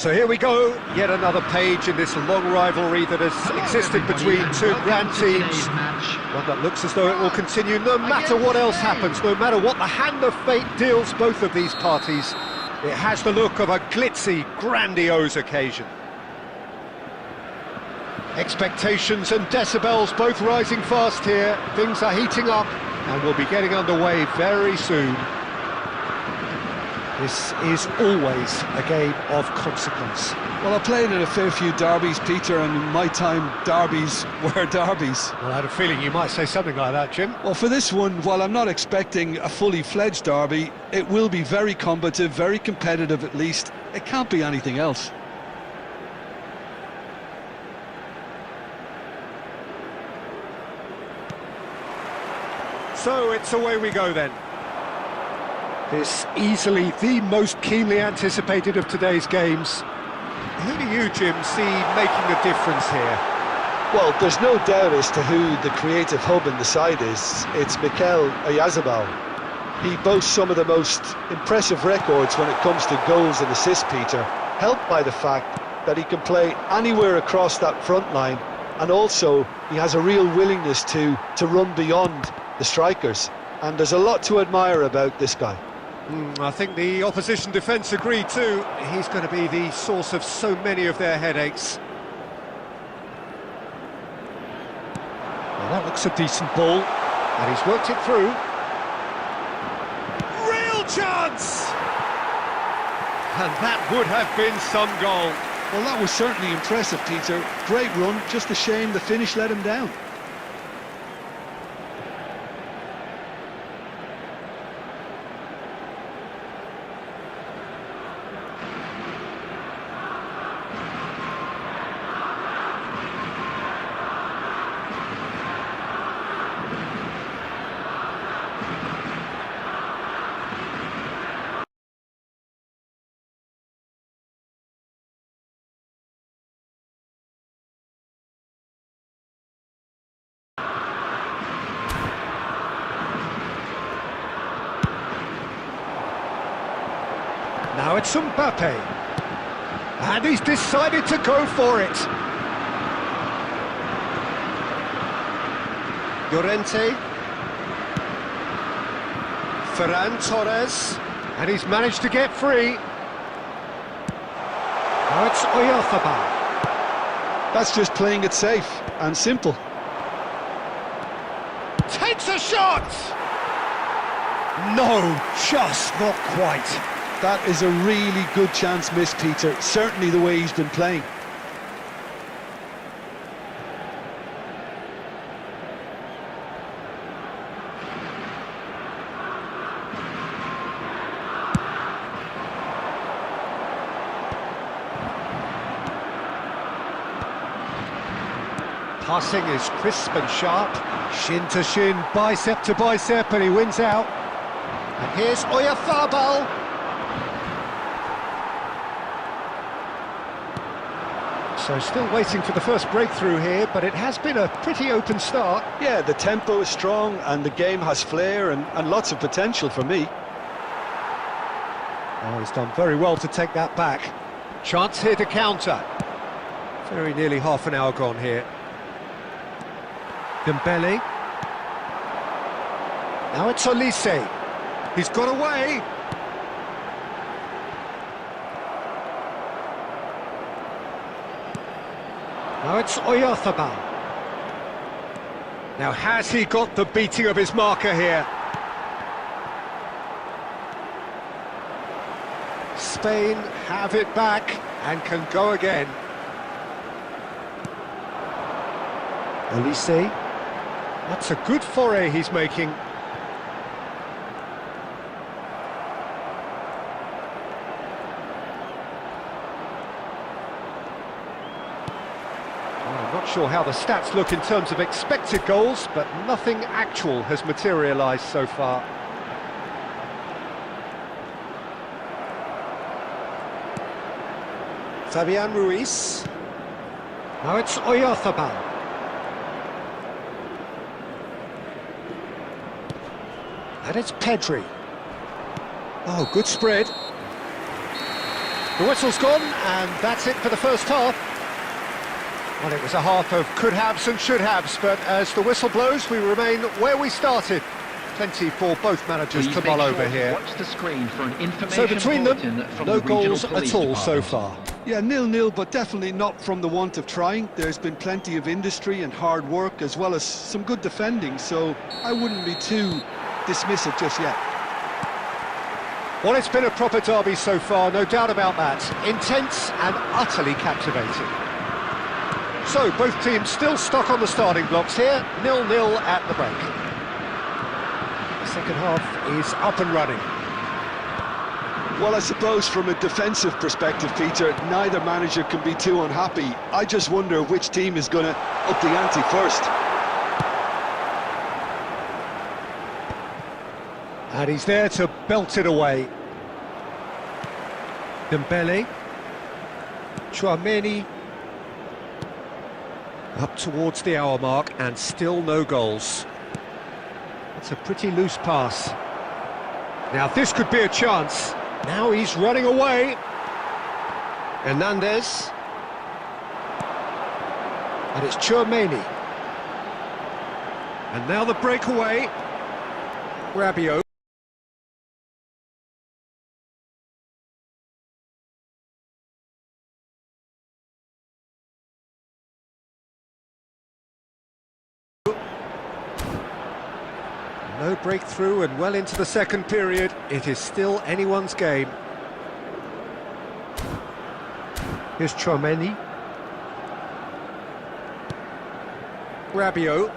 So here we go, yet another page in this long rivalry that has existed between two grand teams. One that looks as though it will continue no matter what else happens, no matter what the hand of fate deals both of these parties. It has the look of a glitzy, grandiose occasion. Expectations and decibels both rising fast here. Things are heating up and we'll be getting underway very soon. This is always a game of consequence. Well, I played in a fair few derbies, Peter, and in my time, derbies were derbies. Well, I had a feeling you might say something like that, Jim. Well, for this one, while I'm not expecting a fully fledged derby, it will be very combative, very competitive at least. It can't be anything else. So it's away we go then. This easily the most keenly anticipated of today's games. Who do you, Jim, see making the difference here? Well, there's no doubt as to who the creative hub in the side is. It's Mikel Oyarzabal. He boasts some of the most impressive records when it comes to goals and assists, Peter, helped by the fact that he can play anywhere across that front line, and also he has a real willingness to run beyond the strikers. And there's a lot to admire about this guy. I think the opposition defence agree too. He's going to be the source of so many of their headaches. Well, that looks a decent ball, and he's worked it through. Real chance! And that would have been some goal. Well, that was certainly impressive, Peter. Great run, just a shame the finish let him down. Now it's Mbappe, and he's decided to go for it. Llorente, Ferran Torres, and he's managed to get free. Now it's Oyarzabal. That's just playing it safe and simple. Takes a shot! No, just not quite. That is a really good chance missed, Peter, certainly the way he's been playing. Passing is crisp and sharp, shin to shin, bicep to bicep, and he wins out. And here's Oyarzabal. So still waiting for the first breakthrough here, but it has been a pretty open start. Yeah, the tempo is strong and the game has flair and lots of potential for me. Oh, he's done very well to take that back. Chance here to counter. Very nearly half an hour gone here. Dembele. Now it's Olise. He's got away. Now it's Oyarzabal. Now has he got the beating of his marker here? Spain have it back and can go again. Olise. That's a good foray he's making. I'm not sure how the stats look in terms of expected goals, but nothing actual has materialised so far. Fabian Ruiz. Now it's Oyarzabal. And it's Pedri. Oh, good spread. The whistle's gone, and that's it for the first half. Well, it was a half of could-haves and should-haves, but as the whistle blows, we remain where we started. Plenty for both managers to mull over here. Watch the screen for an information So between them, from no the regional goals police at all so department. far. Yeah, 0-0, but definitely not from the want of trying. There's been plenty of industry and hard work, as well as some good defending, so I wouldn't be too dismissive just yet. Well, it's been a proper derby so far, no doubt about that. Intense and utterly captivating. So, both teams still stuck on the starting blocks here, 0-0 at the break. The second half is up and running. Well, I suppose from a defensive perspective, Peter, neither manager can be too unhappy. I just wonder which team is going to up the ante first. And he's there to belt it away. Dembele. Tchouaméni. Up towards the hour mark, and still no goals. It's a pretty loose pass. Now this could be a chance. Now he's running away. Hernandez. And it's Tchouaméni. And now the breakaway. Rabiot. No breakthrough, and well into the second period, it is still anyone's game. Here's Tchouaméni. Rabiot.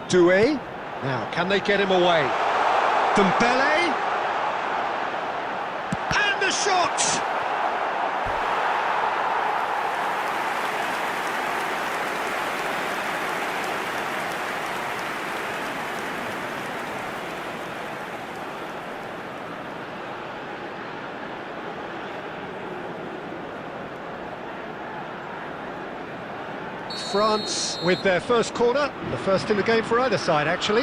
Doué. Now, can they get him away? Dembele. And the shot! France with their first corner, the first in the game for either side, actually.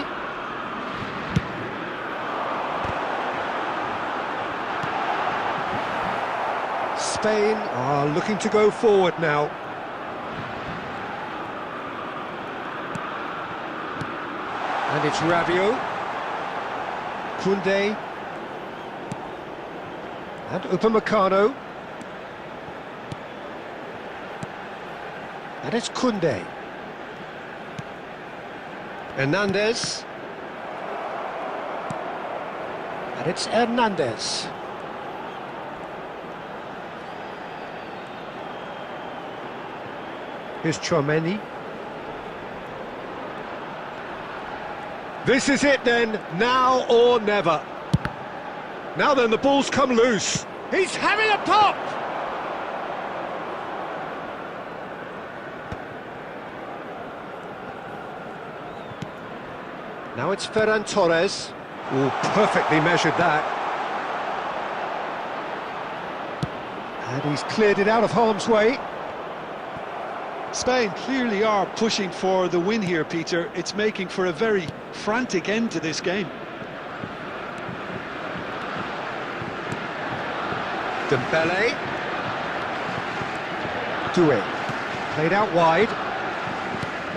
Spain are looking to go forward now. And it's Rabiot. Koundé. And Upamecano. And it's Koundé. Hernandez. And it's Hernandez. Here's Tchouaméni. This is it then, now or never. Now then, the ball's come loose. He's having a pop! Now it's Ferran Torres. Oh, perfectly measured that. And he's cleared it out of harm's way. Spain clearly are pushing for the win here, Peter. It's making for a very frantic end to this game. Dembele. Doué. Played out wide.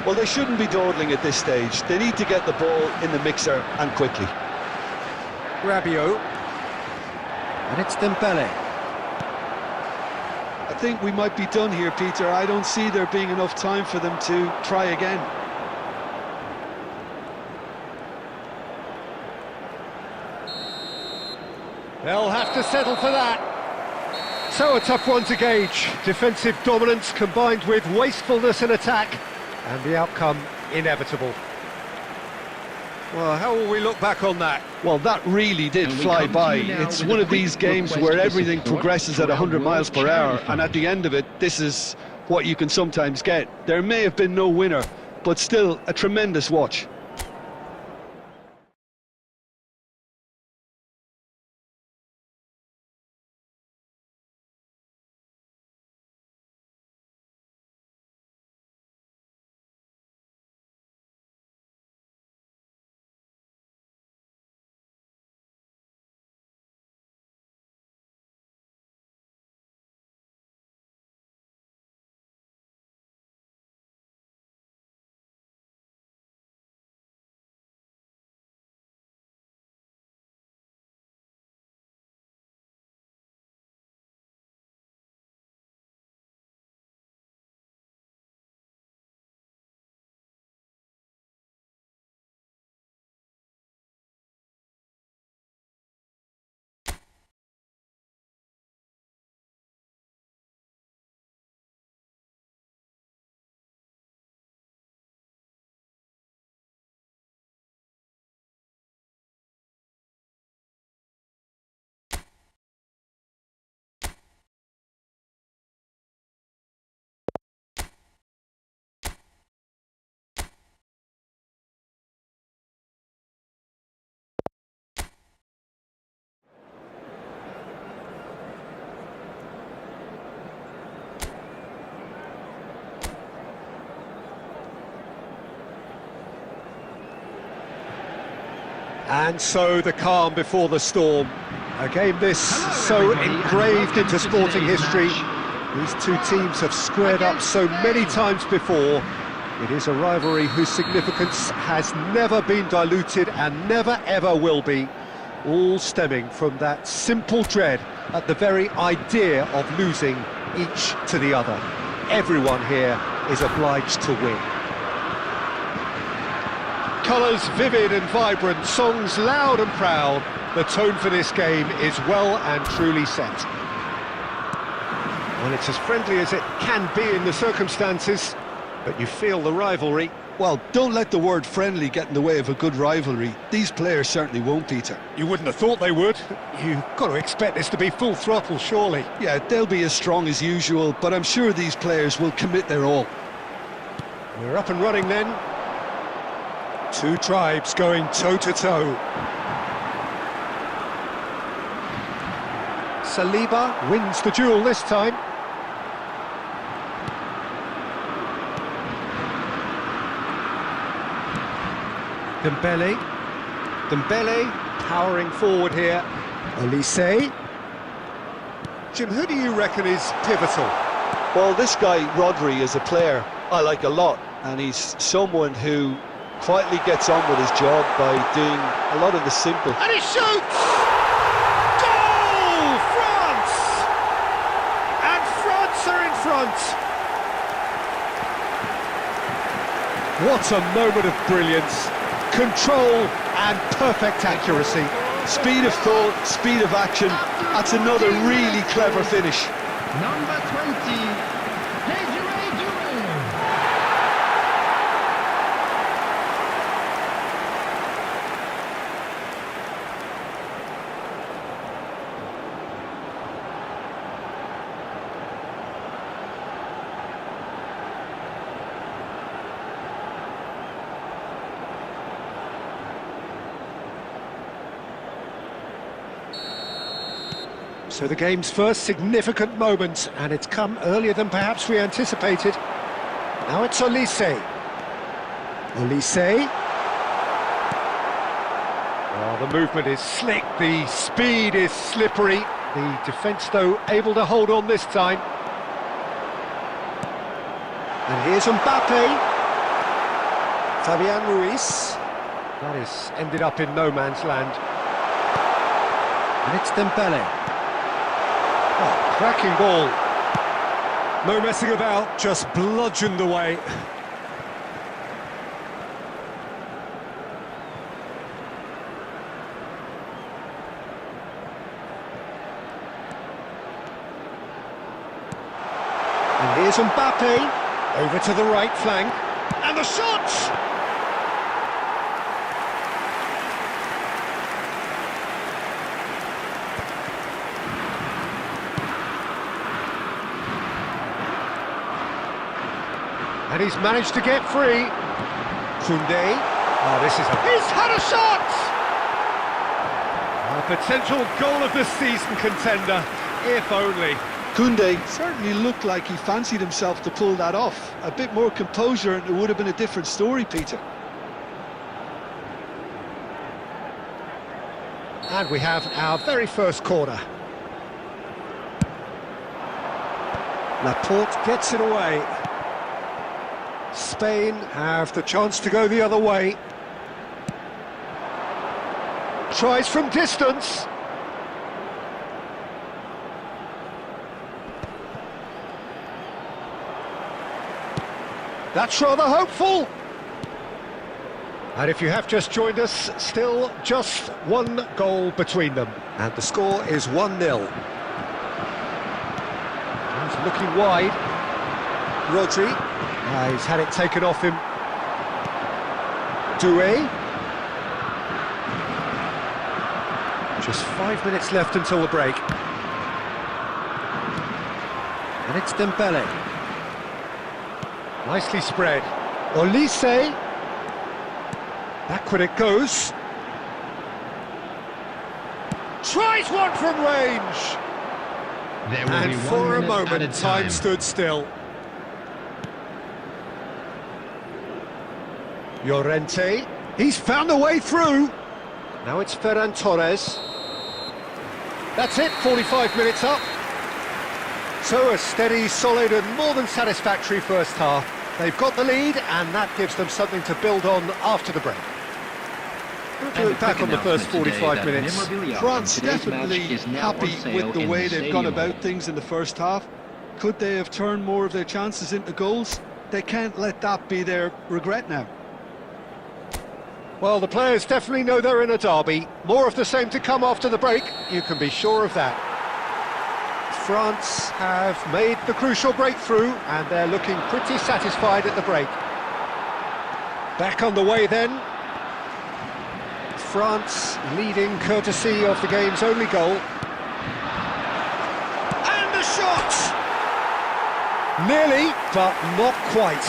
Well, they shouldn't be dawdling at this stage. They need to get the ball in the mixer, and quickly. Rabiot. And it's Dembele. I think we might be done here, Peter. I don't see there being enough time for them to try again. They'll have to settle for that. So a tough one to gauge. Defensive dominance combined with wastefulness in attack, and the outcome inevitable. Well, how will we look back on that? Well, that really did fly by. It's one of these games where everything progresses at 100 miles per hour, and at the end of it, this is what you can sometimes get. There may have been no winner, but still a tremendous watch. And so the calm before the storm. A game this so engraved into sporting history. These two teams have squared up so many times before. It is a rivalry whose significance has never been diluted and never ever will be. All stemming from that simple dread at the very idea of losing each to the other. Everyone here is obliged to win. Colours vivid and vibrant, songs loud and proud. The tone for this game is well and truly set. Well, it's as friendly as it can be in the circumstances, but you feel the rivalry. Well, don't let the word friendly get in the way of a good rivalry. These players certainly won't, Peter. You wouldn't have thought they would. You've got to expect this to be full throttle, surely. Yeah, they'll be as strong as usual, but I'm sure these players will commit their all. We're up and running then. Two tribes going toe-to-toe. Saliba wins the duel this time. Dembele powering forward here. Olise. Jim, who do you reckon is pivotal? Well, this guy, Rodri, is a player I like a lot, and he's someone who quietly gets on with his job by doing a lot of the simple. And he shoots! Goal! France! And France are in front! What a moment of brilliance. Control and perfect accuracy. Speed of thought, speed of action. That's another really clever finish. Number 20, Desiree Doué. So the game's first significant moment, and it's come earlier than perhaps we anticipated. Now it's Olise. Olise. Oh, the movement is slick, the speed is slippery. The defence, though, able to hold on this time. And here's Mbappe. Fabian Ruiz. That is ended up in no man's land. And it's Dembele. Oh, cracking ball. No messing about, just bludgeoned away. And here's Mbappe, over to the right flank, and the shot! And he's managed to get free. Koundé. Oh, this is He's had a shot! A potential goal of the season contender, if only. Koundé certainly looked like he fancied himself to pull that off. A bit more composure and it would have been a different story, Peter. And we have our very first corner. Laporte gets it away. Spain have the chance to go the other way. Tries from distance. That's rather hopeful. And if you have just joined us, still just one goal between them. And the score is 1-0. He's looking wide. Rodri. He's had it taken off him. Doué. Just 5 minutes left until the break. And it's Dembele. Nicely spread. Olise. Backward it goes. Tries one from range. There will And be 1 for a minute moment, added time stood still. Llorente, he's found a way through. Now it's Ferran Torres. That's it, 45 minutes up. So a steady, solid and more than satisfactory first half. They've got the lead and that gives them something to build on after the break. We'll look back on the first 45 minutes. France definitely happy with the way they've gone about things in the first half. Could they have turned more of their chances into goals? They can't let that be their regret now. Well, the players definitely know they're in a derby. More of the same to come after the break, you can be sure of that. France have made the crucial breakthrough and they're looking pretty satisfied at the break. Back on the way then. France leading courtesy of the game's only goal. And the shot! Nearly, but not quite.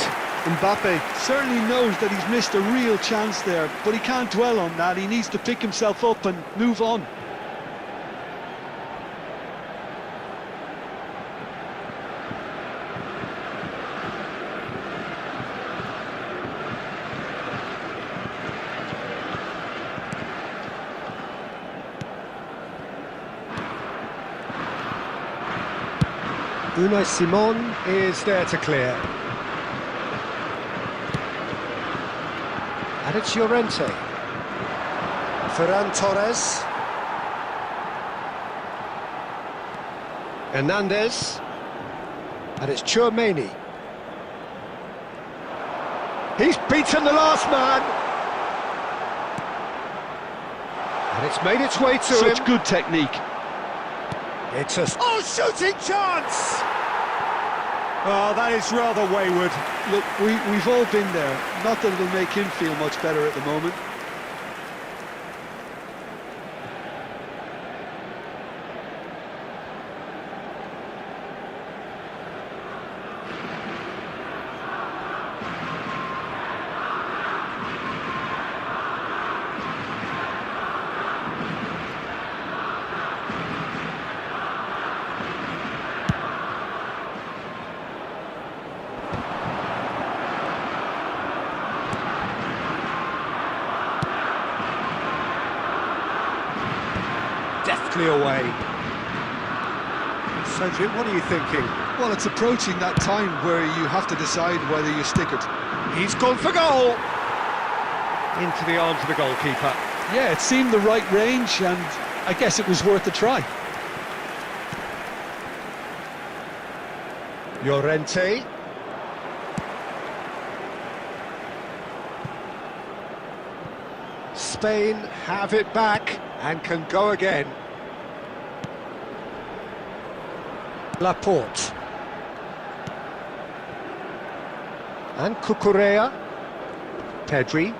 Mbappe certainly knows that he's missed a real chance there, but he can't dwell on that. He needs to pick himself up and move on. Unai Simon is there to clear. And it's Llorente. Ferran Torres. Hernandez. And it's Tchouaméni. He's beaten the last man. And it's made its way to him. Such good technique. It's a shooting chance! Oh, that is rather wayward. Look, we've all been there. Not that it'll make him feel much better at the moment. Deftly away. So, Jim, what are you thinking? Well, it's approaching that time where you have to decide whether you stick it. He's gone for goal! Into the arms of the goalkeeper. Yeah, it seemed the right range, and I guess it was worth a try. Llorente. Spain have it back and can go again. Laporte. And Cucurella. Pedri.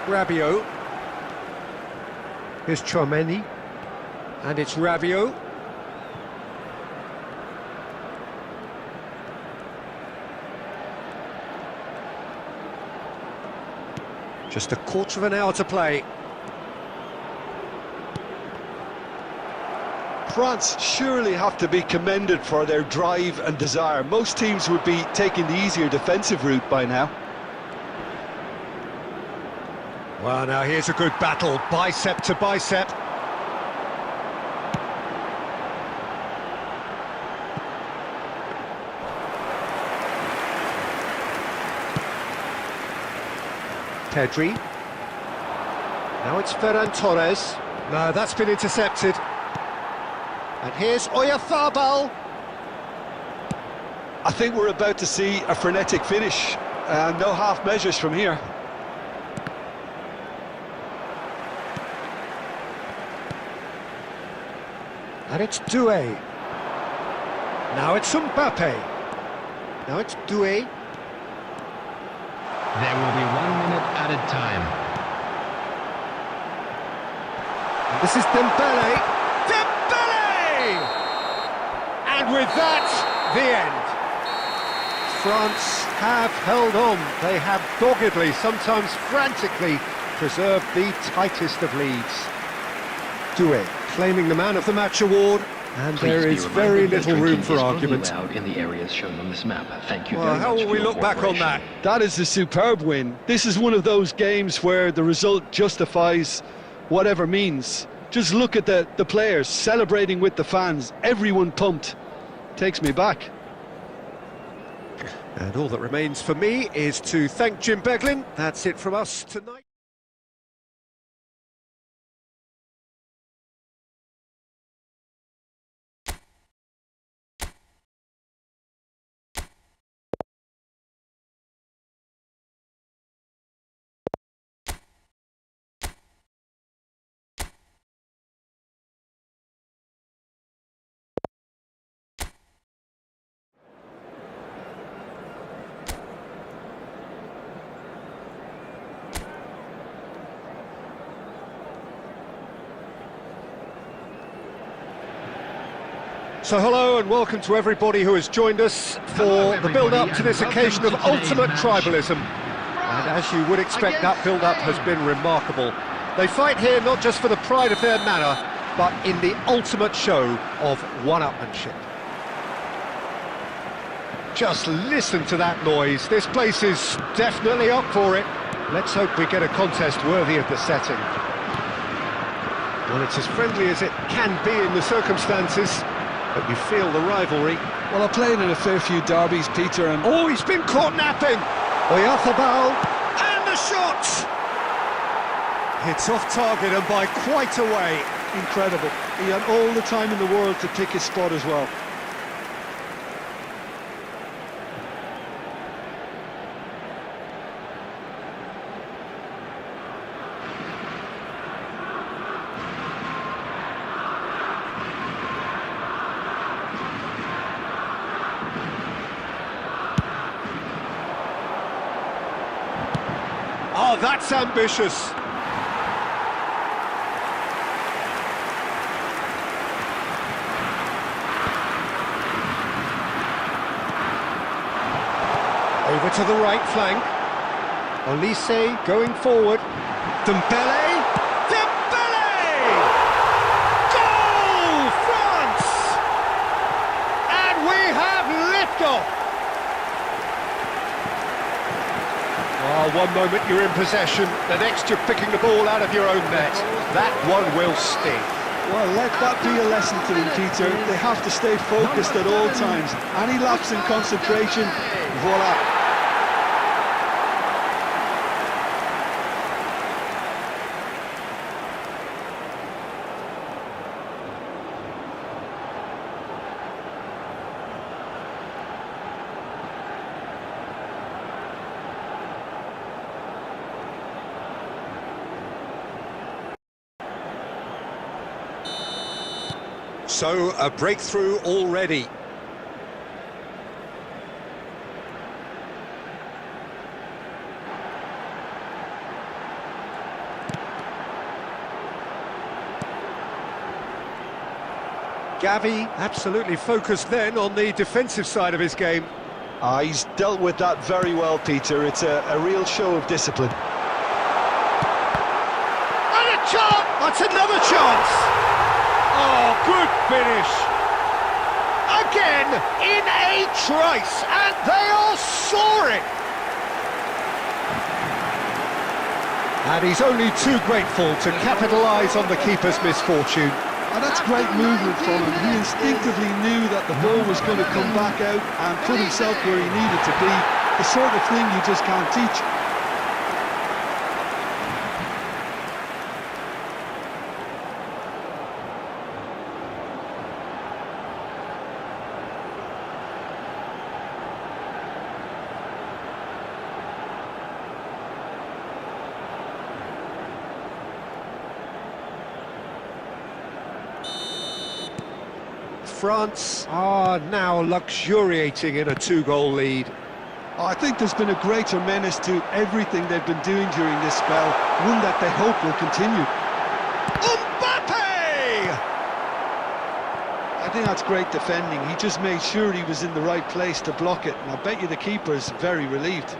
Rabiot. Here's Tchouaméni. And it's Rabiot. Just a quarter of an hour to play. France surely have to be commended for their drive and desire. Most teams would be taking the easier defensive route by now. Well, now here's a good battle, bicep to bicep. Pedri. Now it's Ferran Torres. No, that's been intercepted. And here's Oyarzabal. I think we're about to see a frenetic finish. No half measures from here. And it's Doué. Now it's Mbappe. Now it's Doué. There will be 1 minute added time. This is Dembele. Dembele! And with that, the end. France have held on. They have doggedly, sometimes frantically, preserved the tightest of leads. Doué claiming the Man of the Match award. And Please there be is reminded very that little room drinking for is argument. only allowed in the areas shown on this map. Thank you Well, very how much will for we your look back on cooperation. that? That is a superb win. This is one of those games where the result justifies whatever means. Just look at the players celebrating with the fans. Everyone pumped. Takes me back. And all that remains for me is to thank Jim Beglin. That's it from us tonight. So hello and welcome to everybody who has joined us for the build-up to this occasion of ultimate tribalism. And as you would expect, that build-up has been remarkable. They fight here not just for the pride of their manor, but in the ultimate show of one-upmanship. Just listen to that noise. This place is definitely up for it. Let's hope we get a contest worthy of the setting. Well, it's as friendly as it can be in the circumstances. But you feel the rivalry. Well, I played in a fair few derbies, Peter, and... Oh, he's been caught napping! Oyarzabal, and the shot! It's off target and by quite a way. incredible. He had all the time in the world to pick his spot as well. Oh, that's ambitious. Over to the right flank. Olise going forward. Dembele! Dembele! Goal! France! And we have liftoff! Oh, one moment you're in possession, the next you're picking the ball out of your own net. That one will sting. Well, let that be a lesson to them, Peter. They have to stay focused at all times. Any lapse in concentration, voila. So, a breakthrough already. Gavi absolutely focused then on the defensive side of his game. He's dealt with that very well, Peter. It's a real show of discipline. And a chance! That's another chance! Oh, good finish. Again, in a trice, and they are soaring. And he's only too grateful to capitalise on the keeper's misfortune. And that's great movement from him. He instinctively knew that the ball was going to come back out and put himself where he needed to be. The sort of thing you just can't teach. France are now luxuriating in a two-goal lead. I think there's been a great tremendous to everything they've been doing during this spell, one that they hope will continue. Mbappe! I think that's great defending. He just made sure he was in the right place to block it, and I bet you the keeper's very relieved.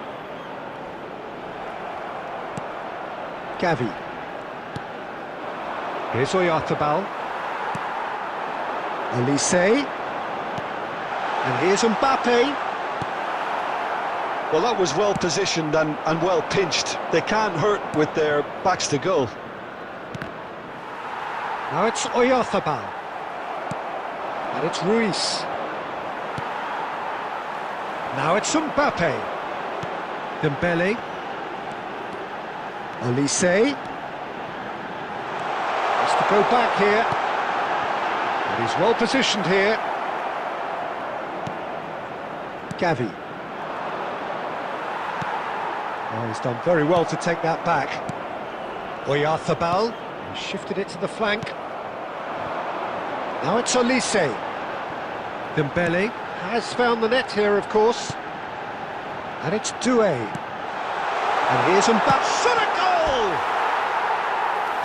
Gavi. Here's Oyarzabal. Elise. And here's Mbappe. Well, that was well positioned and well pinched. They can't hurt with their backs to goal. Now it's Oyarzabal. And it's Ruiz. Now it's Mbappe. Dembele. Elise. Has to go back here. But he's well positioned here. Gavi. Oh, he's done very well to take that back. Oyarzabal. He shifted it to the flank. Now it's Elise. Dembele has found the net here, of course. And it's Doué. And here's Mbappe. Shot a goal!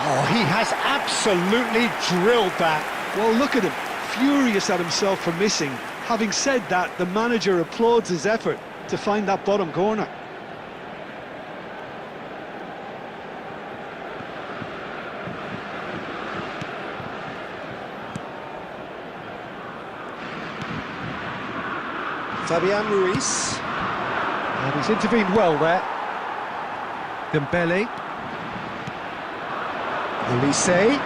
Oh, he has absolutely drilled that. Well, look at him, furious at himself for missing. Having said that, the manager applauds his effort to find that bottom corner. Fabian Ruiz. And he's intervened well there. Dembele. Elise.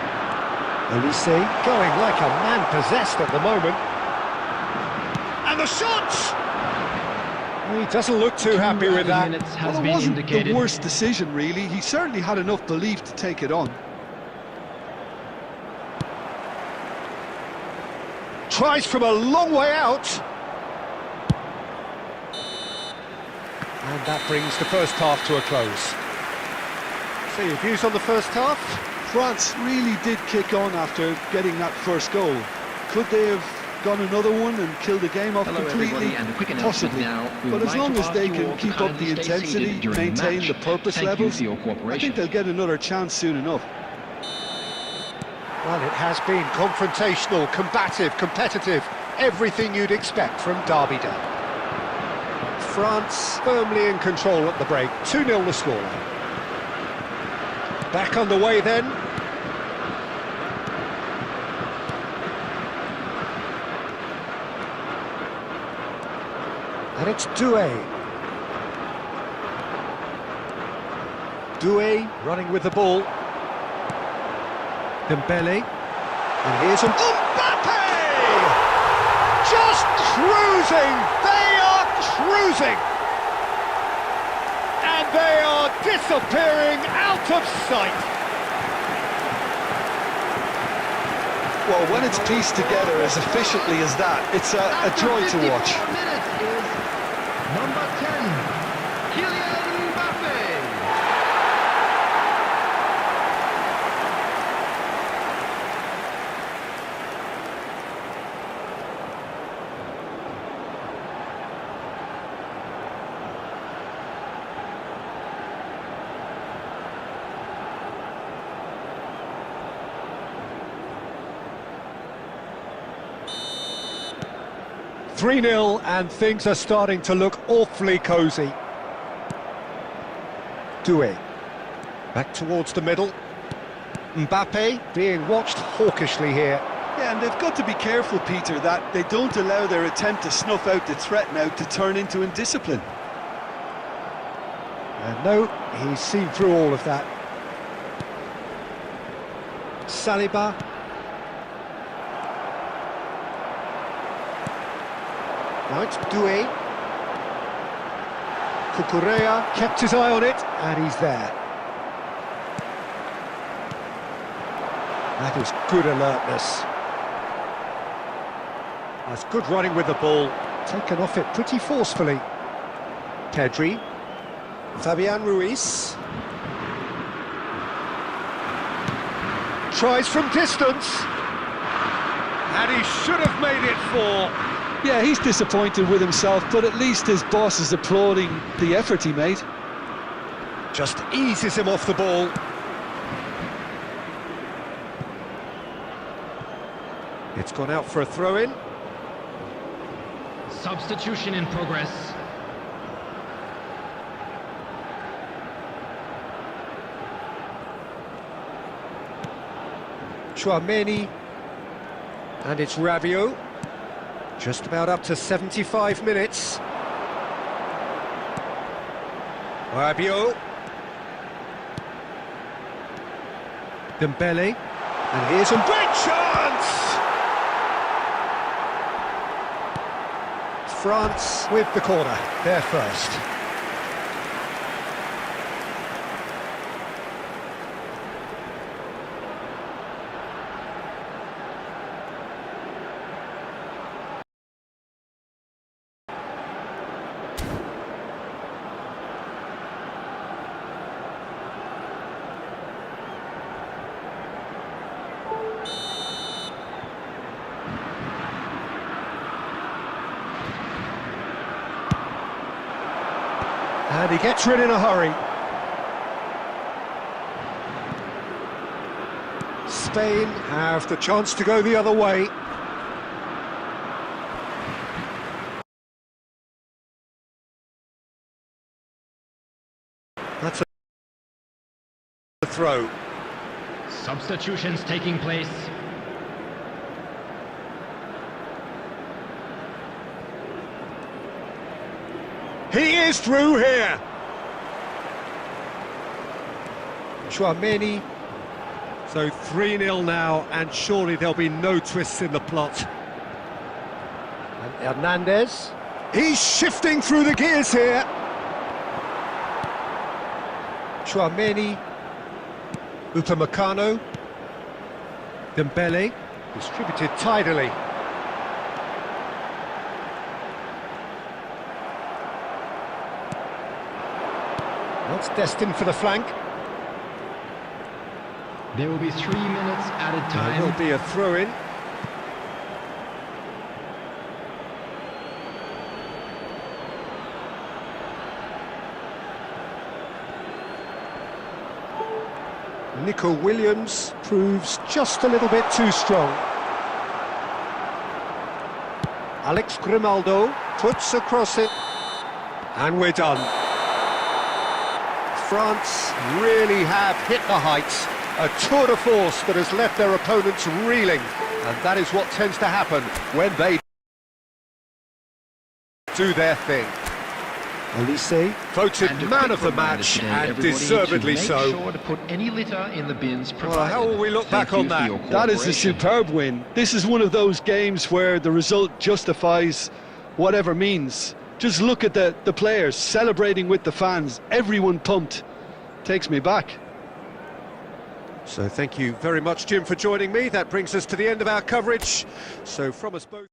Elise going like a man possessed at the moment. And the shot! He doesn't look too happy with that. Well, it wasn't the worst decision, really. He certainly had enough belief to take it on. Tries from a long way out. And that brings the first half to a close. So your views on the first half? France really did kick on after getting that first goal. Could they have gone another one and killed the game off completely? Possibly. But as long as they can keep up the intensity, maintain the purpose levels, I think they'll get another chance soon enough. Well, it has been confrontational, combative, competitive, everything you'd expect from Derby Day. France firmly in control at the break, 2-0 the scoreline. Back underway then. And it's Doué. Doué running with the ball. Dembele. And here's Mbappe! Just cruising! They are cruising! And they are disappearing out of sight. Well, when it's pieced together as efficiently as that, it's a joy to watch. Number 10, Kylian Mbappe. "3-0 and things are starting to look awfully cosy. Doué. Back towards the middle. Mbappe being watched hawkishly here. Yeah, and they've got to be careful, Peter, that they don't allow their attempt to snuff out the threat now to turn into indiscipline. And no, he's seen through all of that. Saliba. Now it's Doué. Cucurella kept his eye on it, and he's there. That is good alertness. That's good running with the ball. Taken off it pretty forcefully. Pedri. Fabian Ruiz. Tries from distance. And he should have made it 4. Yeah, he's disappointed with himself, but at least his boss is applauding the effort he made. Just eases him off the ball. It's gone out for a throw-in. Substitution in progress. Chouameni. And it's Rabiot. Just about up to 75 minutes. Rabiot. Dembele. And here's a great chance! France with the corner. They're first. And he gets rid in a hurry. Spain have the chance to go the other way. That's a throw. Substitutions taking place. He is through here. Chouameni. So 3-0 now, and surely there'll be no twists in the plot. And Hernandez. He's shifting through the gears here. Chouameni. Upamecano. Dembele. Distributed tidily. That's destined for the flank. There will be 3 minutes added time. There will be a throw-in. Nico Williams proves just a little bit too strong. Alex Grimaldo puts across it. And we're done. France really have hit the heights, a tour de force that has left their opponents reeling, and that is what tends to happen when they do their thing. Olise voted man of the match, and deservedly so. Make sure to put any litter in the bins provided. Well, how will we look back on that? That is a superb win. This is one of those games where the result justifies whatever means. Just look at the players celebrating with the fans, everyone pumped. Takes me back. So thank you very much, Jim, for joining me. That brings us to the end of our coverage. So from us both...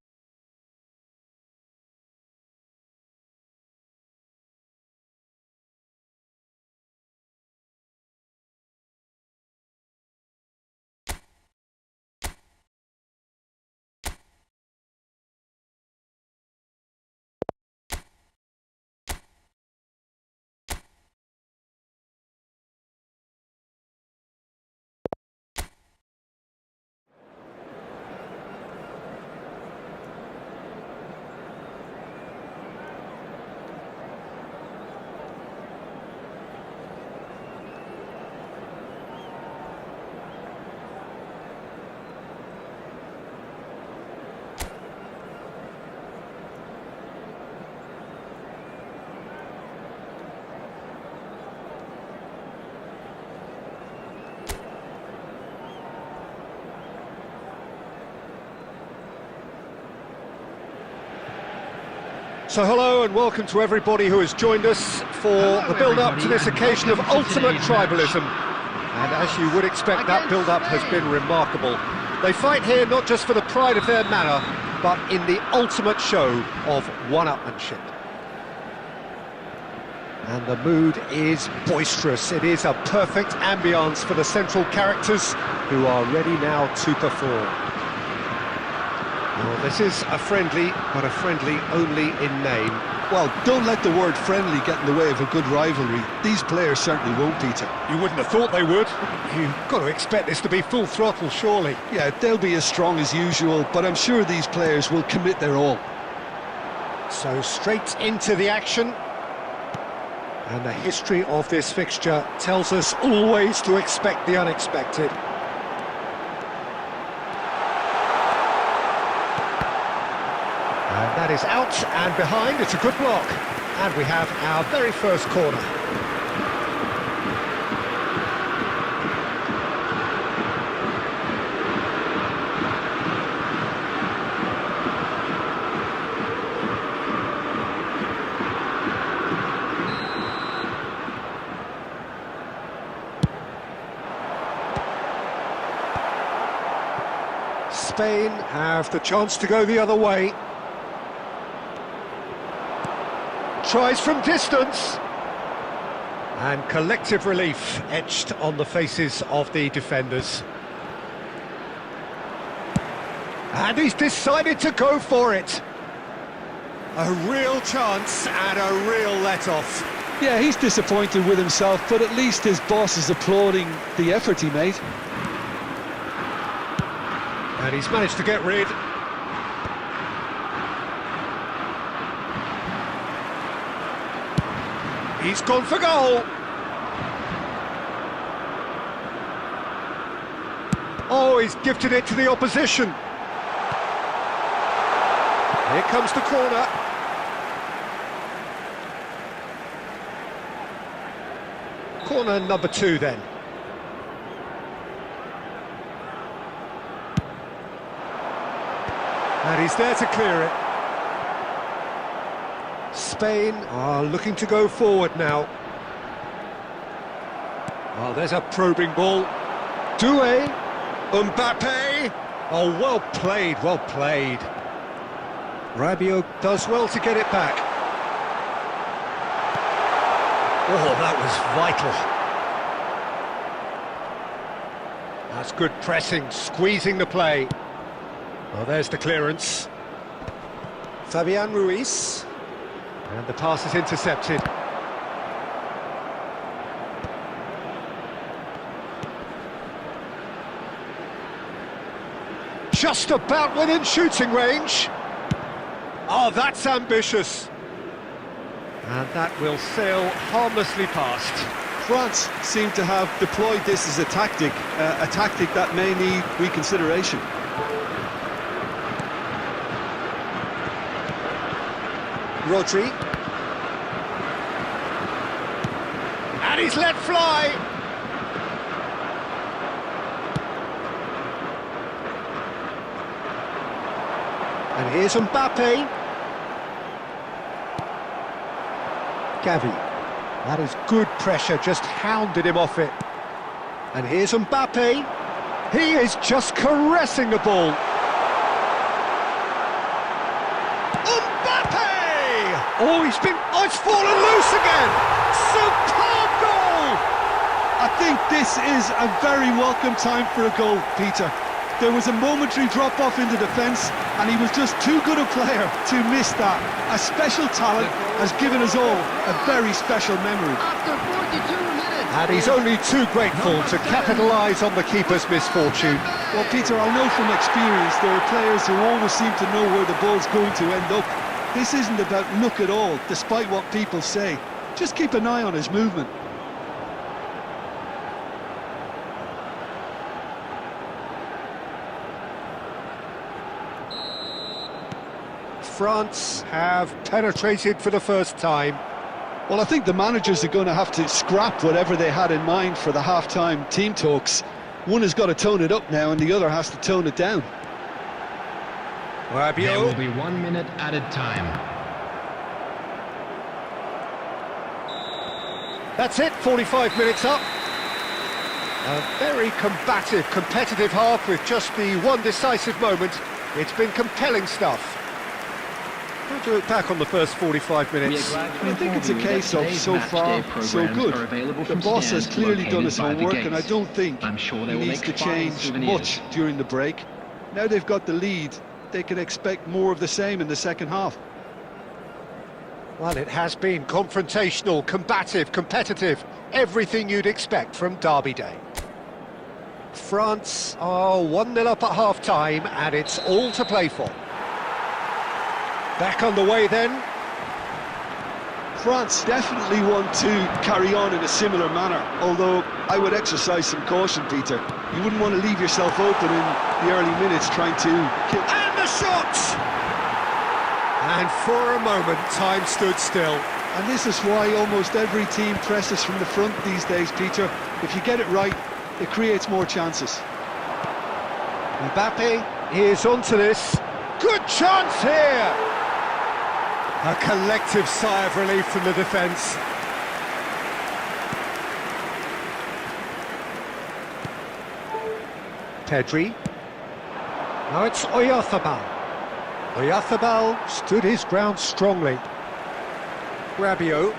So hello and welcome to everybody who has joined us for the build-up to this occasion of ultimate tribalism. And as you would expect, that build-up has been remarkable. They fight here not just for the pride of their manor, but in the ultimate show of one-upmanship. And the mood is boisterous. It is a perfect ambience for the central characters who are ready now to perform. Well, this is a friendly, but a friendly only in name. Well, don't let the word friendly get in the way of a good rivalry. These players certainly won't, Peter. You wouldn't have thought they would. You've got to expect this to be full throttle, surely. Yeah, they'll be as strong as usual, but I'm sure these players will commit their all. So straight into the action. And the history of this fixture tells us always to expect the unexpected. That is out and behind, it's a good block. And we have our very first corner. Spain have the chance to go the other way. Tries from distance. And collective relief etched on the faces of the defenders. And he's decided to go for it. A real chance and a real let-off. Yeah, he's disappointed with himself, but at least his boss is applauding the effort he made. And he's managed to get rid. He's gone for goal. Oh, he's gifted it to the opposition. Here comes the corner. Corner number 2 then. And he's there to clear it. Spain are looking to go forward now. Oh, there's a probing ball. Doué. Mbappe. Oh, well played, well played. Rabiot does well to get it back. Oh, that was vital. That's good pressing, squeezing the play. Well, there's the clearance. Fabian Ruiz. And the pass is intercepted. Just about within shooting range. Oh, that's ambitious. And that will sail harmlessly past. France seem to have deployed this as a tactic that may need reconsideration. Rodri. And he's let fly. And here's Mbappe. Gavi. That is good pressure, just hounded him off it. And here's Mbappe. He is just caressing the ball. Oh, it's fallen loose again! Superb goal! I think this is a very welcome time for a goal, Peter. There was a momentary drop-off into defence, and he was just too good a player to miss that. A special talent has given us all a very special memory. After 42 minutes. And he's only too grateful to capitalise on the keeper's misfortune. Well, Peter, I know from experience there are players who always seem to know where the ball's going to end up. This isn't about luck at all, despite what people say. Just keep an eye on his movement. France have penetrated for the first time. Well, I think the managers are going to have to scrap whatever they had in mind for the half-time team talks. One has got to tone it up now and the other has to tone it down. Rabiot. There will be 1 minute added time. That's it, 45 minutes up. A very combative, competitive half with just the one decisive moment. It's been compelling stuff. How do you look back on the first 45 minutes? I think it's a case of so far, so good. The boss has clearly done his homework and I don't think he needs to change much during the break. Now they've got the lead, they can expect more of the same in the second half. Well, it has been confrontational, combative, competitive, everything you'd expect from Derby Day. France are 1-0 up at half-time and it's all to play for. Back on the way then. France definitely want to carry on in a similar manner, although I would exercise some caution, Peter. You wouldn't want to leave yourself open in the early minutes trying to kill... And the shot! And for a moment, time stood still. And this is why almost every team presses from the front these days, Peter. If you get it right, it creates more chances. Mbappe is onto this. Good chance here! A collective sigh of relief from the defence. Pedri. Now it's Oyarzabal. Oyarzabal stood his ground strongly. Rabiot.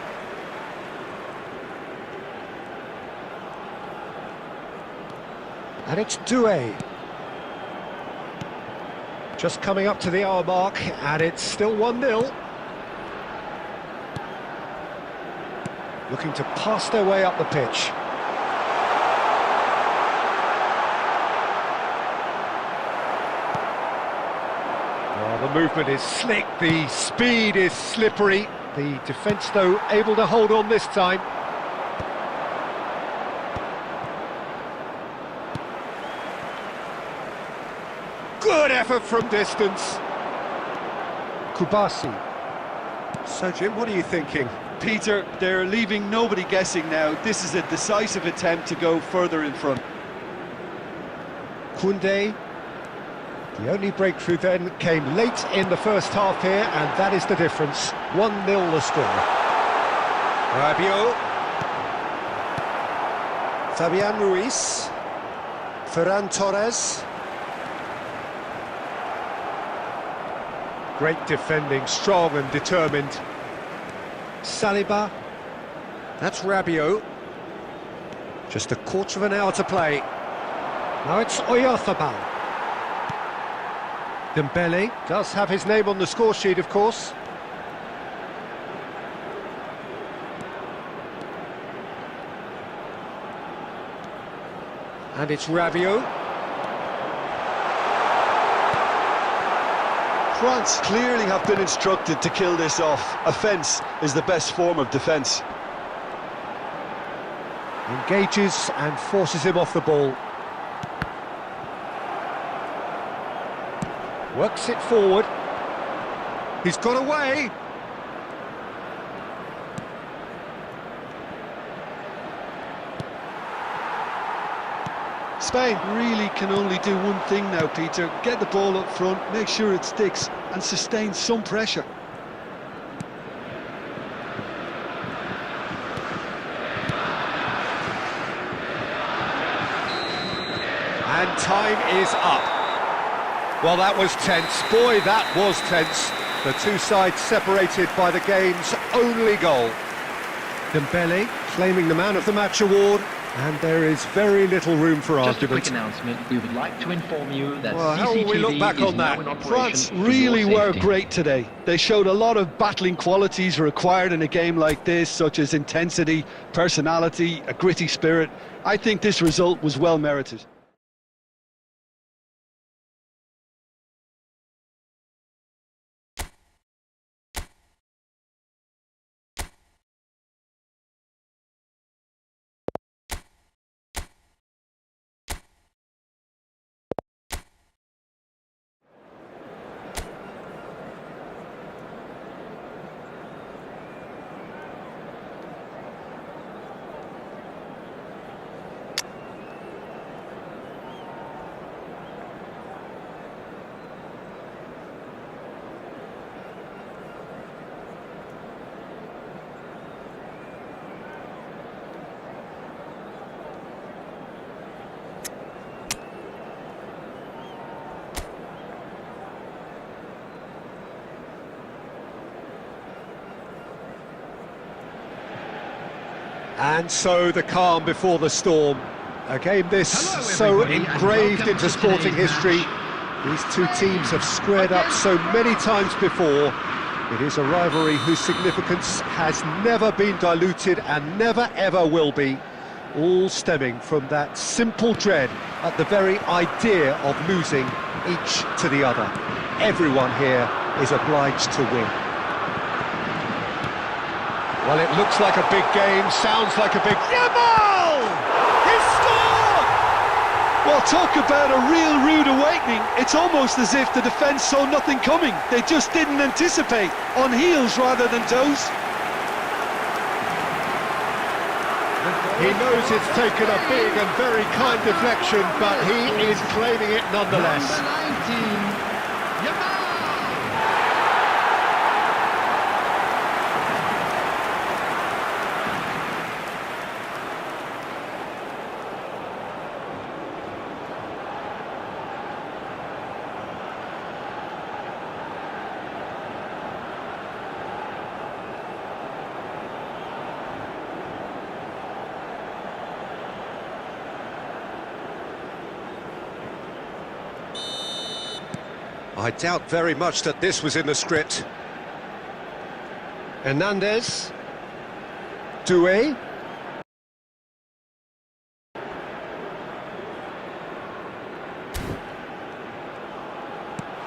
And it's Doué. Just coming up to the hour mark, and it's still 1-0. Looking to pass their way up the pitch. Well, the movement is slick, the speed is slippery. The defence, though, able to hold on this time. Good effort from distance. Kubasi. So, Jim, what are you thinking? Peter, they're leaving nobody guessing now. This is a decisive attempt to go further in front. Koundé. The only breakthrough then came late in the first half here, and that is the difference. 1-0 the score. Rabiot. Fabian Ruiz. Ferran Torres. Great defending, strong and determined. Saliba. That's Rabiot. Just a quarter of an hour to play. Now it's Oyarzabal. Dembele does have his name on the score sheet, of course. And it's Rabiot. France clearly have been instructed to kill this off. Offence is the best form of defence. Engages and forces him off the ball. Works it forward. He's got away. Spain really can only do one thing now, Peter. Get the ball up front, make sure it sticks, and sustain some pressure. And time is up. Well, that was tense. Boy, that was tense. The two sides separated by the game's only goal. Dembele claiming the Man of the Match award, and there is very little room for Just a argument. quick announcement. We would like to inform you that Well, how will we look CCTV back is on now that? in operation France for your really were safety. great today. They showed a lot of battling qualities required in a game like this, such as intensity, personality, a gritty spirit. I think this result was well merited. And so the calm before the storm. A game this Hello, so everybody, and engraved welcome into to sporting today's history. match. These two teams have squared up so many times before. It is a rivalry whose significance has never been diluted and never ever will be. All stemming from that simple dread at the very idea of losing each to the other. Everyone here is obliged to win. Well, it looks like a big game, sounds like a big... Yamal! He scored! Well, talk about a real rude awakening. It's almost as if the defence saw nothing coming. They just didn't anticipate, on heels rather than toes. He knows it's taken a big and very kind deflection, but he is claiming it nonetheless. Number 19, Yamal. I doubt very much that this was in the script. Hernandez. Doué.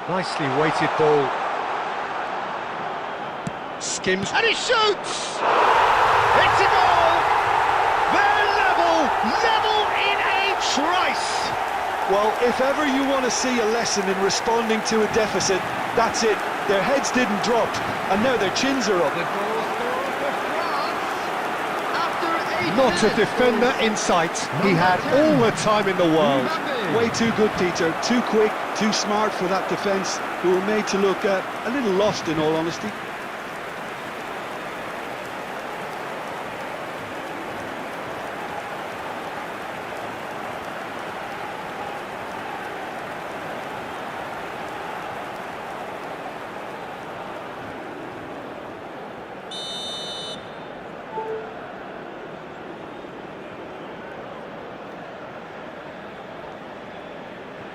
Nicely weighted ball. Skims. And he shoots! It's a goal! They're level in a trice! Well, if ever you want to see a lesson in responding to a deficit, that's it. Their heads didn't drop, and now their chins are up. The goal scorer for France. After 8 Not a minutes. defender in sight. He had all the time in the world. Mbappe. Way too good, Peter. Too quick, too smart for that defence, who were made to look a little lost, in all honesty.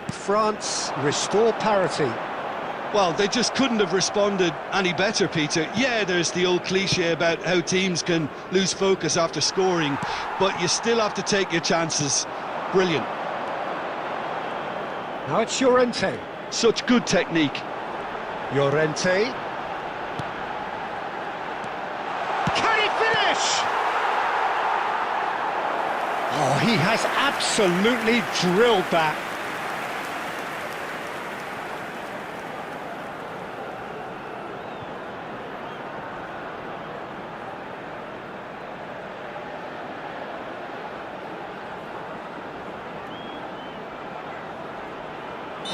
France restore parity. Well, they just couldn't have responded any better, Peter. Yeah, there's the old cliche about how teams can lose focus after scoring, but you still have to take your chances. Brilliant. Now it's Llorente. Such good technique. Llorente. Can he finish? Oh, he has absolutely drilled that.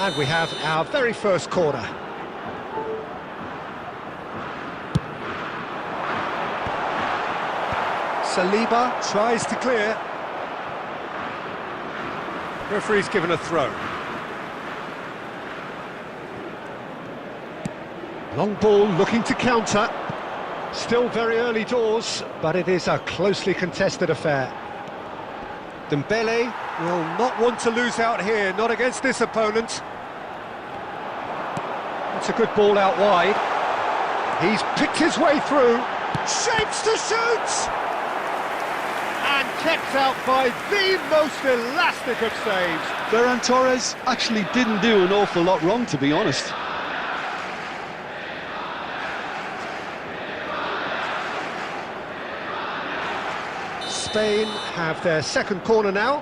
And we have our very first corner. Saliba tries to clear. Referee's given a throw. Long ball looking to counter. Still very early doors, but it is a closely contested affair. Dembele will not want to lose out here, not against this opponent. It's a good ball out wide. He's picked his way through. Shapes to shoot! And kept out by the most elastic of saves. Ferran Torres actually didn't do an awful lot wrong, to be honest. Spain have their second corner now.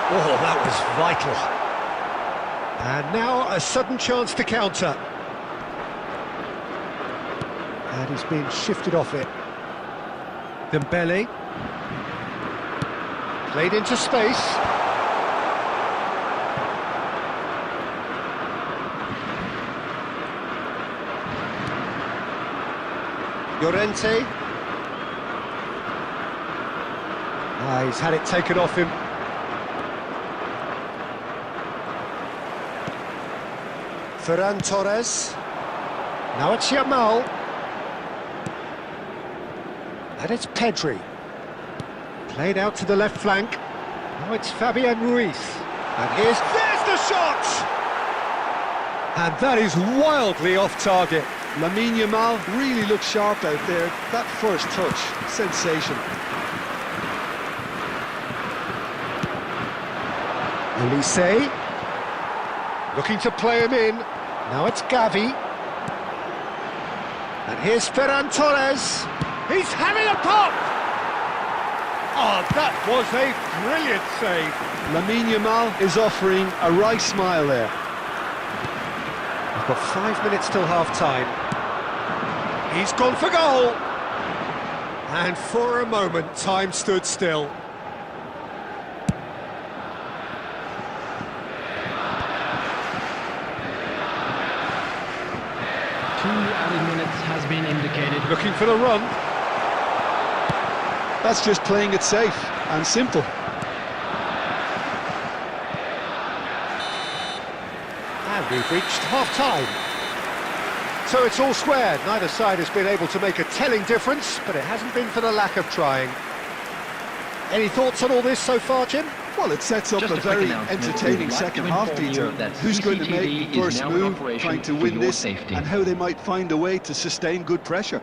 Oh, that was vital. And now a sudden chance to counter. And he's been shifted off it. Dembele. Played into space. Llorente. He's had it taken off him. Ferran Torres. Now it's Yamal. And it's Pedri. Played out to the left flank. Now it's Fabian Ruiz. And there's the shot! And that is wildly off target. Lamine Yamal really looks sharp out there. That first touch, sensation. Elise. Looking to play him in. Now it's Gavi. And here's Ferran Torres. He's having a pop! Oh, that was a brilliant save. Lamine Yamal is offering a right smile there. We've got 5 minutes till half-time. He's gone for goal. And for a moment, time stood still. Added minutes has been indicated. Looking for the run. That's just playing it safe and simple. And we've reached half-time. So it's all square. Neither side has been able to make a telling difference, but it hasn't been for the lack of trying. Any thoughts on all this so far, Jim? Well, it sets up Just a a quick very announcement. entertaining We would like second to half, inform you Peter. that Who's going to make CCTV the is first now in move, operation trying to for win your this, safety. and how they might find a way to sustain good pressure?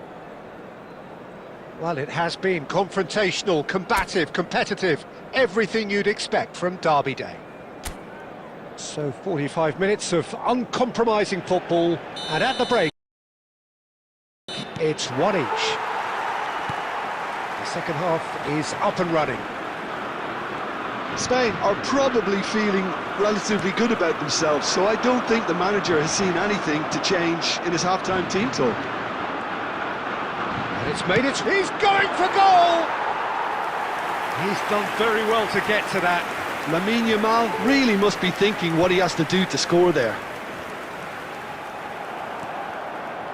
Well, it has been confrontational, combative, competitive, everything you'd expect from Derby Day. So 45 minutes of uncompromising football, and at the break, it's one each. The second half is up and running. Spain are probably feeling relatively good about themselves, so I don't think the manager has seen anything to change in his half-time team talk. And it's made it, he's going for goal! He's done very well to get to that. Lamine Yamal really must be thinking what he has to do to score there.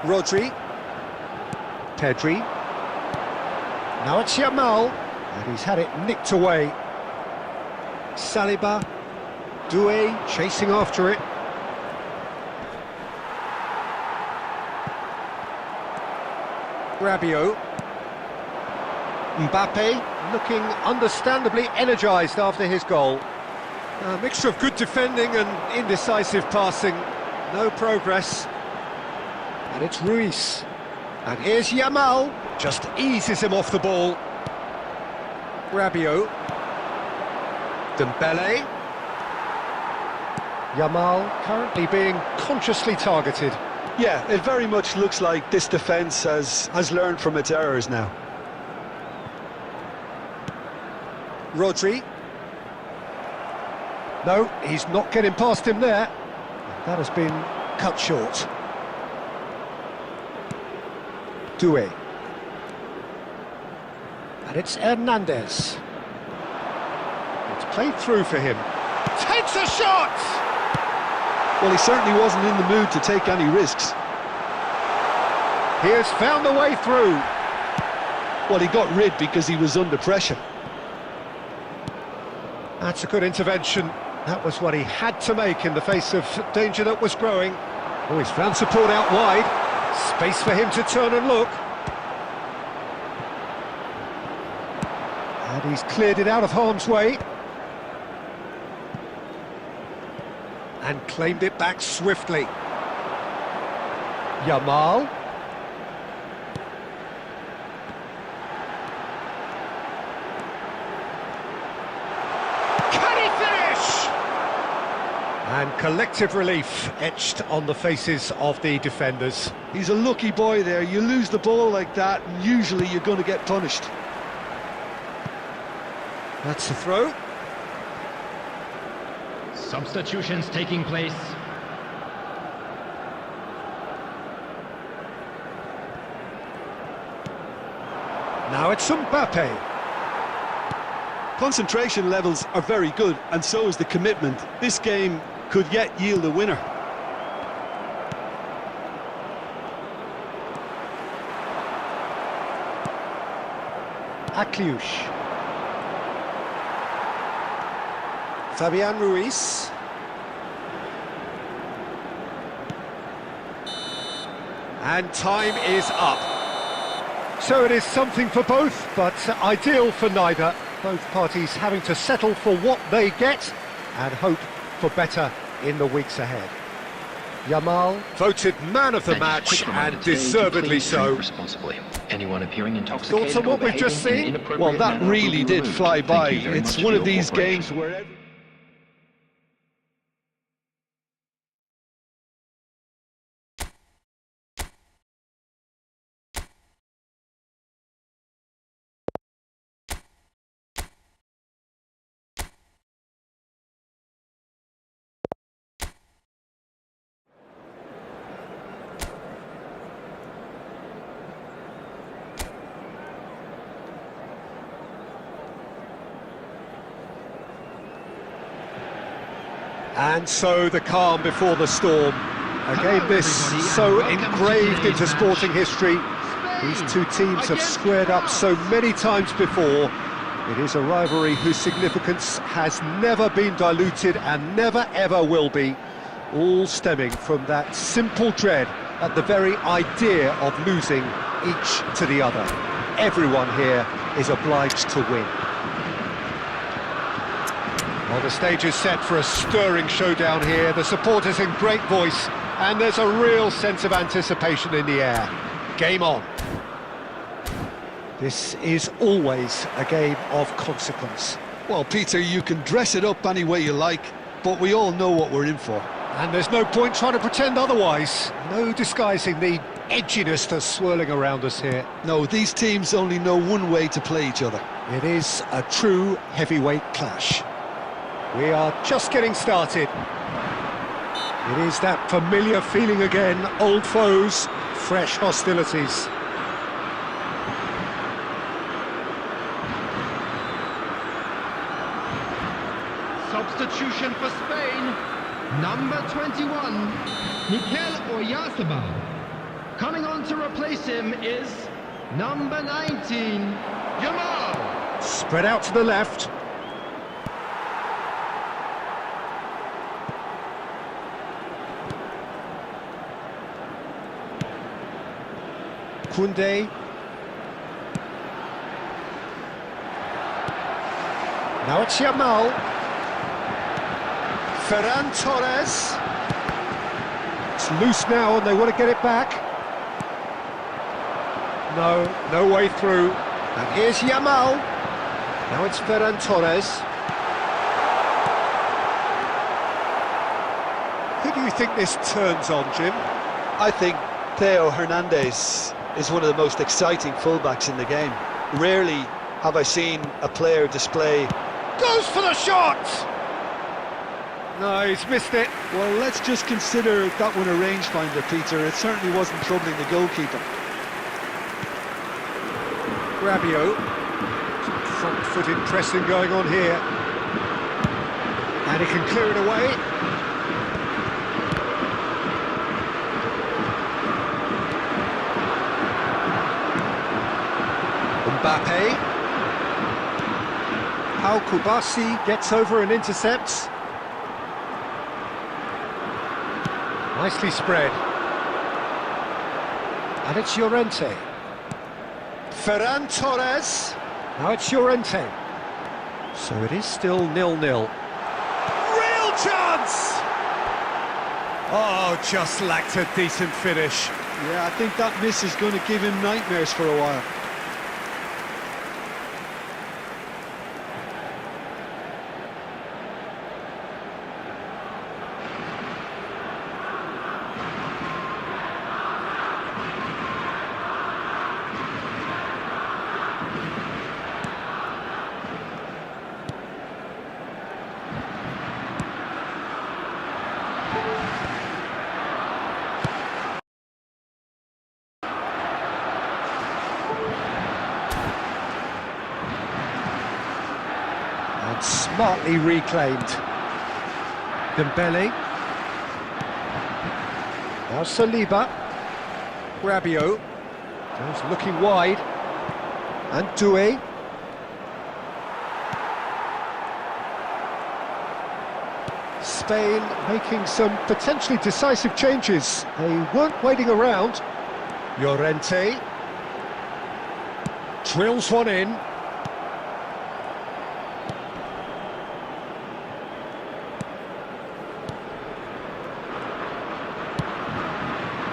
Rodri. Pedri. Now it's Yamal, and he's had it nicked away. Saliba. Doué chasing after it. Rabiot. Mbappe looking understandably energised after his goal. A mixture of good defending and indecisive passing. No progress. And it's Ruiz. And here's Yamal. Just eases him off the ball. Rabiot. Dembele. Yamal currently being consciously targeted. Yeah, it very much looks like this defence has learned from its errors now. Rodri. No, he's not getting past him there. That has been cut short. Doué. And it's Hernandez. It's played through for him. Takes a shot! Well, he certainly wasn't in the mood to take any risks. He has found a way through. Well, he got rid because he was under pressure. That's a good intervention. That was what he had to make in the face of danger that was growing. Oh, he's found support out wide. Space for him to turn and look. And he's cleared it out of harm's way. And claimed it back swiftly. Yamal. Can he finish? And collective relief etched on the faces of the defenders. He's a lucky boy there. You lose the ball like that, and usually you're going to get punished. That's a throw. Substitutions taking place. Now it's Mbappe. Concentration levels are very good, and so is the commitment. This game could yet yield a winner. Akliush. Fabian Ruiz. And time is up. So it is something for both, but ideal for neither. Both parties having to settle for what they get and hope for better in the weeks ahead. Yamal voted man of the match, and deservedly so. Responsibly. Anyone appearing intoxicated. Thoughts on what we've just seen? Well, that really did fly by. It's one of these games where And so the calm before the storm. A game this so engraved into sporting history. These two teams have squared up so many times before. It is a rivalry whose significance has never been diluted and never ever will be. All stemming from that simple dread at the very idea of losing each to the other. Everyone here is obliged to win. Well, the stage is set for a stirring showdown here. The supporters in great voice, and there's a real sense of anticipation in the air. Game on. This is always a game of consequence. Well, Peter, you can dress it up any way you like, but we all know what we're in for. And there's no point trying to pretend otherwise. No disguising the edginess that's swirling around us here. No, these teams only know one way to play each other. It is a true heavyweight clash. We are just getting started. It is that familiar feeling again, old foes, fresh hostilities. Substitution for Spain. Number 21, Mikel Oyarzabal. Coming on to replace him is number 19, Yamal. Spread out to the left. Koundé. Now it's Yamal. Ferran Torres. It's loose now and they want to get it back. No way through. And here's Yamal. Now it's Ferran Torres. Who do you think this turns on, Jim? I think Theo Hernandez is one of the most exciting fullbacks in the game. Rarely have I seen a player display... Goes for the shot! No, he's missed it. Well, let's just consider that one a rangefinder, Peter. It certainly wasn't troubling the goalkeeper. Rabiot. Front-footed pressing going on here. And he can clear it away. Mbappe. Pau Kubasi gets over and intercepts. Nicely spread. And it's Llorente. Ferran Torres. Now it's Llorente. So it is still 0-0. Real chance! Oh, just lacked a decent finish. Yeah, I think that miss is going to give him nightmares for a while. Smartly reclaimed. Dembele. Now Saliba. Rabiot. Goes looking wide. And Doué. Spain making some potentially decisive changes. They weren't waiting around. Llorente. Drills one in.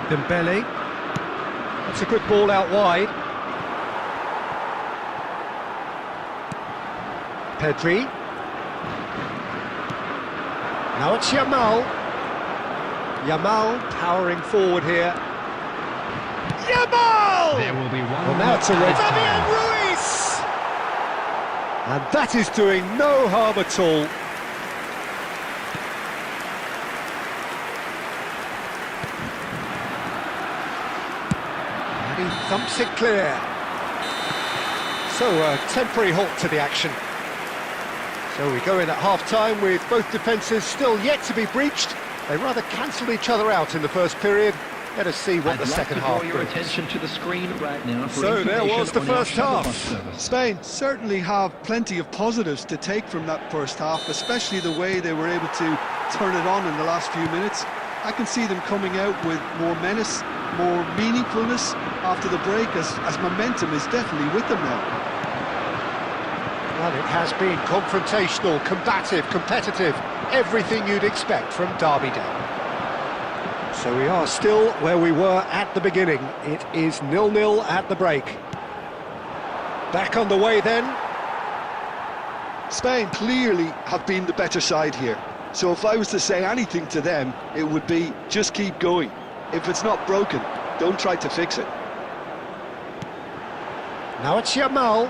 Dembele. That's a good ball out wide. Pedri. Now it's Yamal. Yamal powering forward here. Yamal! There will be one. Well, now it's a red. Fabian Ruiz! And that is doing no harm at all. He thumps it clear. So a temporary halt to the action. So we go in at half-time with both defences still yet to be breached. They rather cancelled each other out in the first period. Let us see what the second half I'd like to draw your brings. attention to the screen right now for So there information was the on our first shuttle half. bus service. Spain certainly have plenty of positives to take from that first half, especially the way they were able to turn it on in the last few minutes. I can see them coming out with more menace, more meaningfulness after the break, as momentum is definitely with them now. Well, it has been confrontational, combative, competitive, everything you'd expect from Derby Day. So we are still where we were at the beginning. It is 0-0 at the break. Back on the way then. Spain clearly have been the better side here. So if I was to say anything to them, it would be just keep going. If it's not broken, don't try to fix it. Now it's Yamal.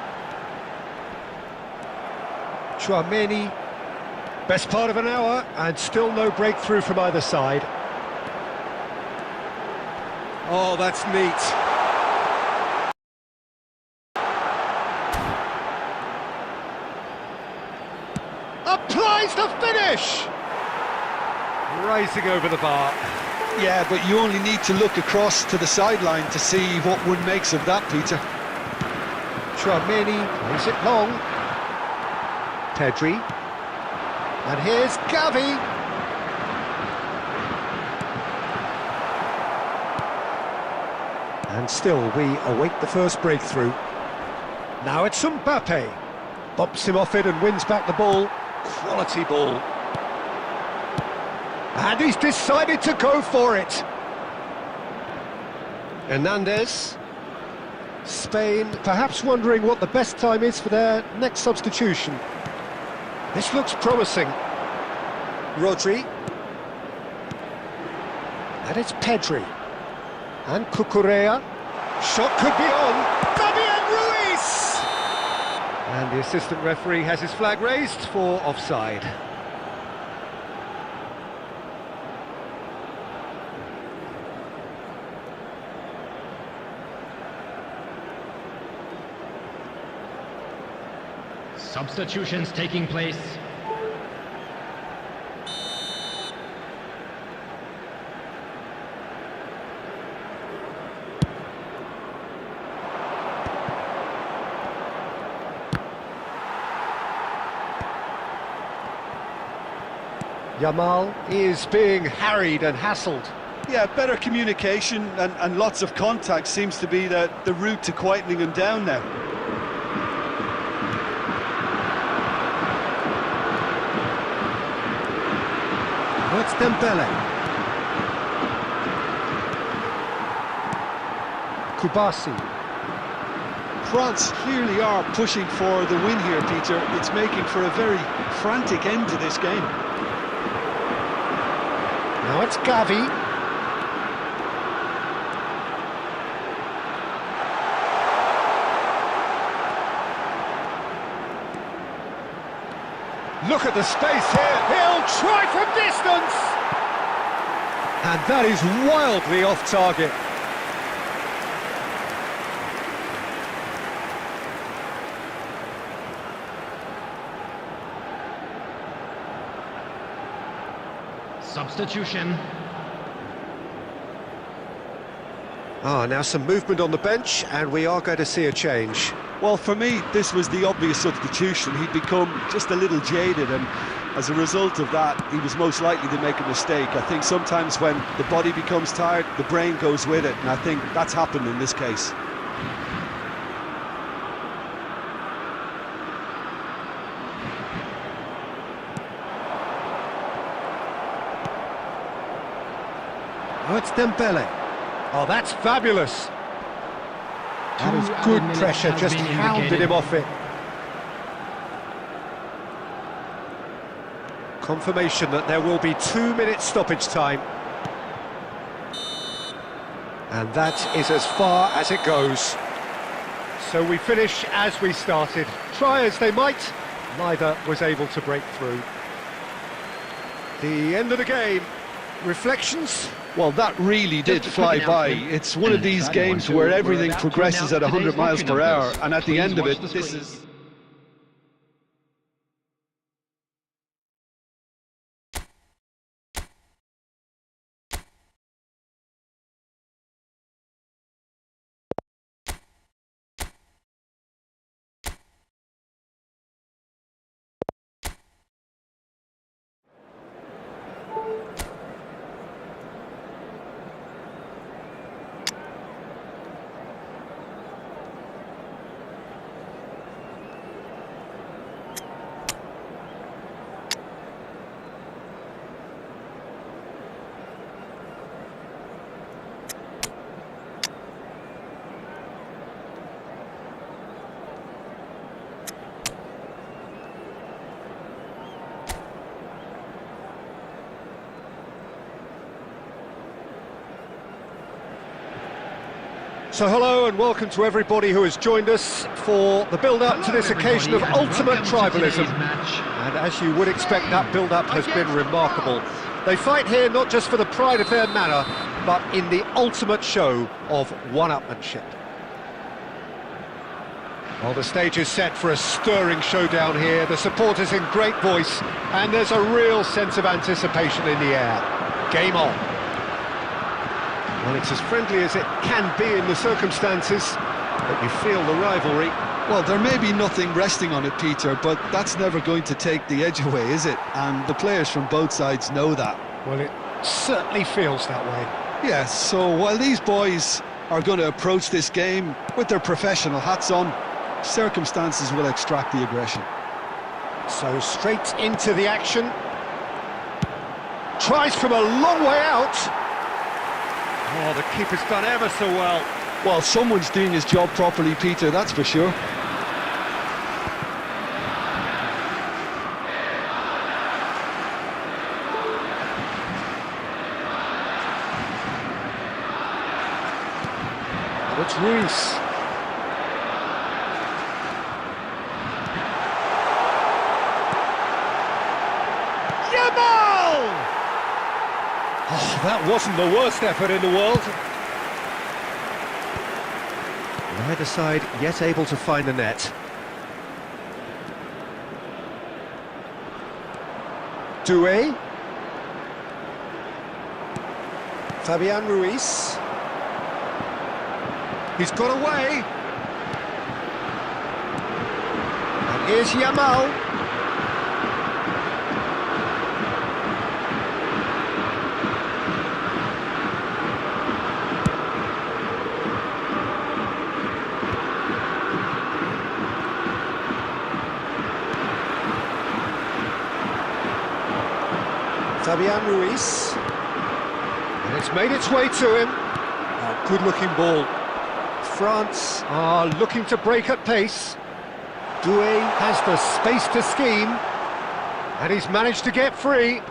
Chouameni. Best part of an hour and still no breakthrough from either side. Oh, that's neat. Applies the finish! Rising over the bar. Yeah, but you only need to look across to the sideline to see what one makes of that, Peter. Chouameni plays it long. Pedri. And here's Gavi. And still we await the first breakthrough. Now it's Mbappe. Bumps him off it and wins back the ball. Quality ball. And he's decided to go for it. Hernandez. Spain perhaps wondering what the best time is for their next substitution. This looks promising. Rodri. And it's Pedri. And Cucurella. Shot could be on. Fabian Ruiz! And the assistant referee has his flag raised for offside. Substitutions taking place. Yamal is being harried and hassled. Yeah, better communication and lots of contact seems to be the route to quietening him down now. It's Dembele. Kubasi. France clearly are pushing for the win here, Peter. It's making for a very frantic end to this game. Now it's Gavi. Look at the space here. He'll try from distance. And that is wildly off target. Substitution. Now some movement on the bench, and we are going to see a change. Well, for me, this was the obvious substitution. He'd become just a little jaded, and as a result of that, he was most likely to make a mistake. I think sometimes when the body becomes tired, the brain goes with it, and I think that's happened in this case. Oh, it's Dembele. Oh, that's fabulous. That was good pressure, just hounded him off it. Confirmation that there will be 2 minutes stoppage time. And that is as far as it goes. So we finish as we started. Try as they might, neither was able to break through. The end of the game. Reflections? Well, that really did fly by. It's one of these games where everything progresses at 100 miles per hour, and at the end of it, this is... So hello and welcome to everybody who has joined us for the build-up to this occasion of ultimate tribalism. And as you would expect, that build-up has been remarkable. They fight here not just for the pride of their manor, but in the ultimate show of one-upmanship. Well, the stage is set for a stirring showdown here. The supporters in great voice, and there's a real sense of anticipation in the air. Game on. Well, it's as friendly as it can be in the circumstances, but you feel the rivalry. Well, there may be nothing resting on it, Peter, but that's never going to take the edge away, is it? And the players from both sides know that. Well, it certainly feels that way. Yes, so while these boys are going to approach this game with their professional hats on, circumstances will extract the aggression. So straight into the action. Tries from a long way out. Oh, the keeper's done ever so well. Well, someone's doing his job properly, Peter, that's for sure. And it's Ruiz. Oh, that wasn't the worst effort in the world. Neither side yet able to find the net. Doué. Fabian Ruiz. He's got away. And here's Yamal. Fabian Ruiz, and it's made its way to him. Oh, good-looking ball. France are looking to break at pace. Doué has the space to scheme, and he's managed to get free.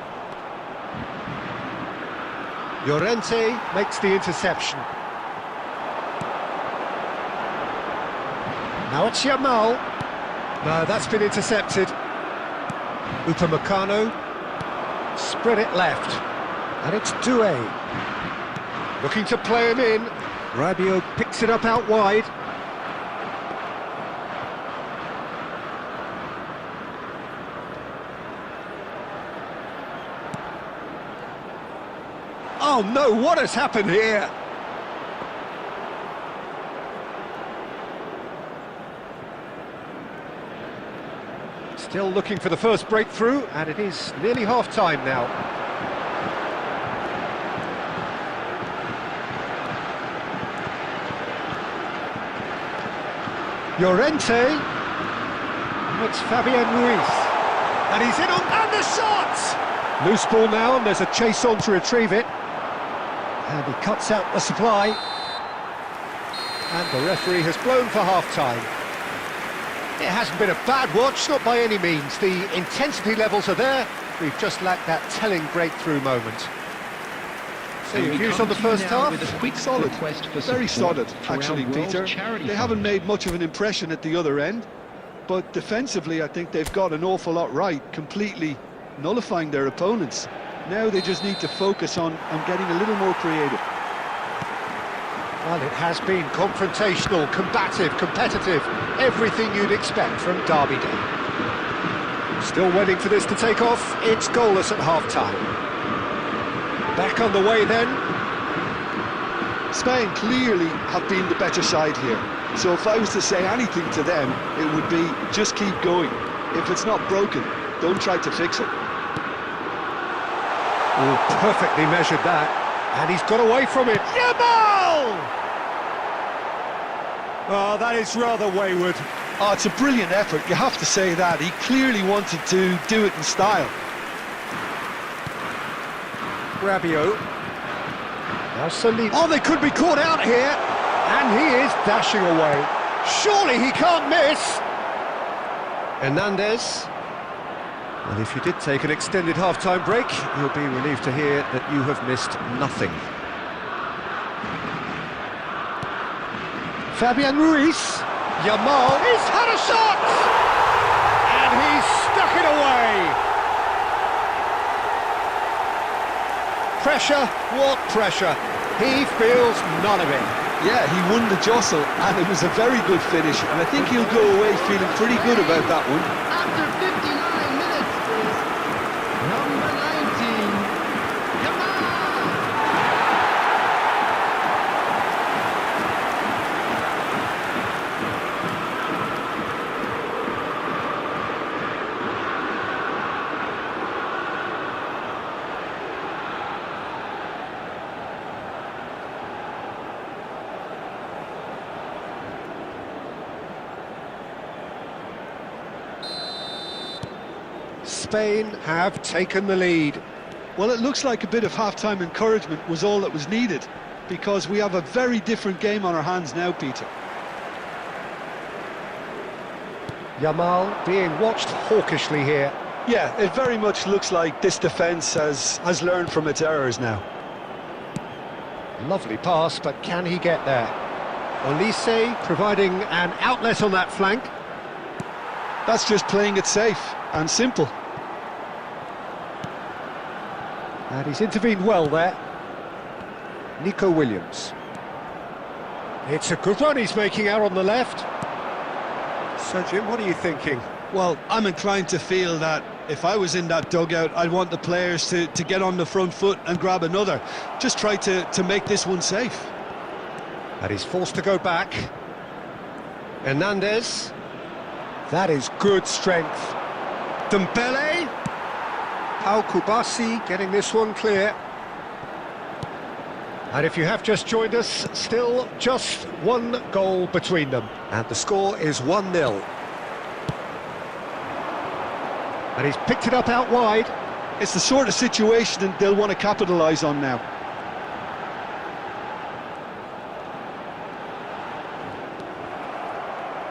Llorente makes the interception. Now it's Yamal. No, that's been intercepted. Upamecano. Spread it left, and it's Doué. Looking to play him in. Rabiot picks it up out wide. Oh no, what has happened here? Still looking for the first breakthrough, and it is nearly half-time now. Llorente. It's Fabian Ruiz. And he's in on... And the shot! Loose ball now, and there's a chase on to retrieve it. And he cuts out the supply. And the referee has blown for half-time. It hasn't been a bad watch, not by any means. The intensity levels are there. We've just lacked that telling breakthrough moment. So your views on the first half? Solid, very solid, actually, Peter. They haven't made much of an impression at the other end, but defensively I think they've got an awful lot right, completely nullifying their opponents. Now they just need to focus on getting a little more creative. Well, it has been confrontational, combative, competitive, everything you'd expect from Derby Day. Still waiting for this to take off, it's goalless at half-time. Back on the way then. Spain clearly have been the better side here, so if I was to say anything to them, it would be just keep going. If it's not broken, don't try to fix it. Oh, perfectly measured that, and he's got away from it. Yamal! Oh, that is rather wayward. Oh, it's a brilliant effort, you have to say that. He clearly wanted to do it in style. Rabiot. Now Saliba. Oh, they could be caught out here. And he is dashing away. Surely he can't miss. Hernandez. Well, if you did take an extended half-time break, you'll be relieved to hear that you have missed nothing. Fabian Ruiz. Yamal. He's had a shot! And he's stuck it away. Pressure, what pressure? He feels none of it. Yeah, he won the jostle, and it was a very good finish, and I think he'll go away feeling pretty good about that one. After 59 minutes is number 19. Come on! Spain have taken the lead. Well, it looks like a bit of half-time encouragement was all that was needed, because we have a very different game on our hands now, Peter. Yamal being watched hawkishly here. Yeah, it very much looks like this defence has learned from its errors now. Lovely pass, but can he get there? Olise providing an outlet on that flank. That's just playing it safe and simple. And he's intervened well there. Nico Williams. It's a good run he's making out on the left. So, Jim, what are you thinking? Well, I'm inclined to feel that if I was in that dugout, I'd want the players to get on the front foot and grab another. Just try to make this one safe. And he's forced to go back. Hernandez. That is good strength. Dembele. Pau Kubasi getting this one clear. And if you have just joined us, still just one goal between them. And the score is 1-0. And he's picked it up out wide. It's the sort of situation that they'll want to capitalise on now.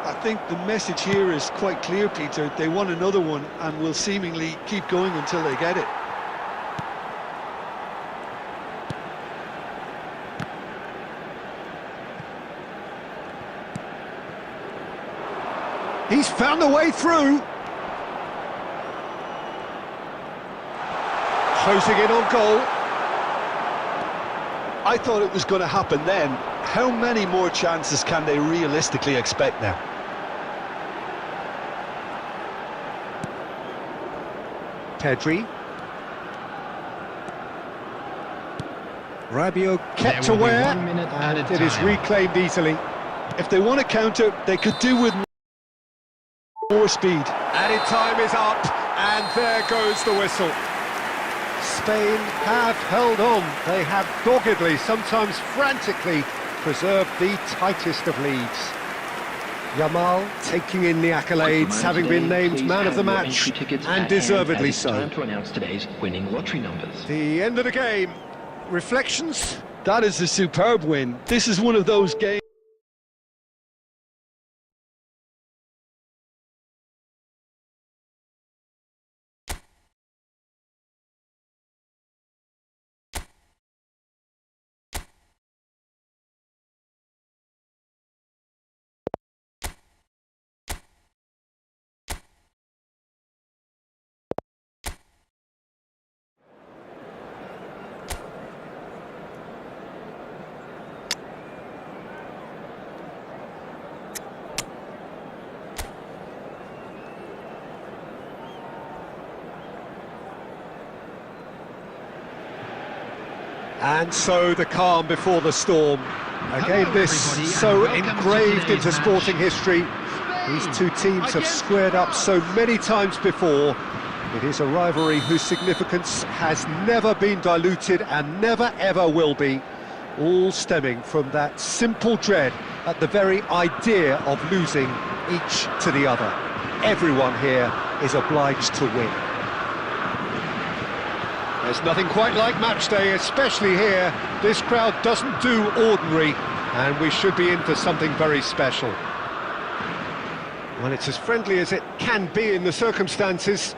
I think the message here is quite clear, Peter. They want another one and will seemingly keep going until they get it. He's found a way through. Closing in on goal. I thought it was going to happen then. How many more chances can they realistically expect now? Pedri. Rabiot kept There will be aware, 1 minute and added it is time. reclaimed easily. If they want to counter, they could do with more speed. Added time is up, and there goes the whistle. Spain have held on. They have doggedly, sometimes frantically, preserved the tightest of leads. Yamal taking in the accolades, having been named man of the match, and deservedly so. Time to announce today's winning lottery numbers. The end of the game. Reflections? That is a superb win. This is one of those games. And so the calm before the storm. Again, this so engraved into sporting history. These two teams have squared up so many times before. It is a rivalry whose significance has never been diluted and never ever will be. All stemming from that simple dread at the very idea of losing each to the other. Everyone here is obliged to win. There's nothing quite like match day, especially here. This crowd doesn't do ordinary, and we should be in for something very special. Well, it's as friendly as it can be in the circumstances,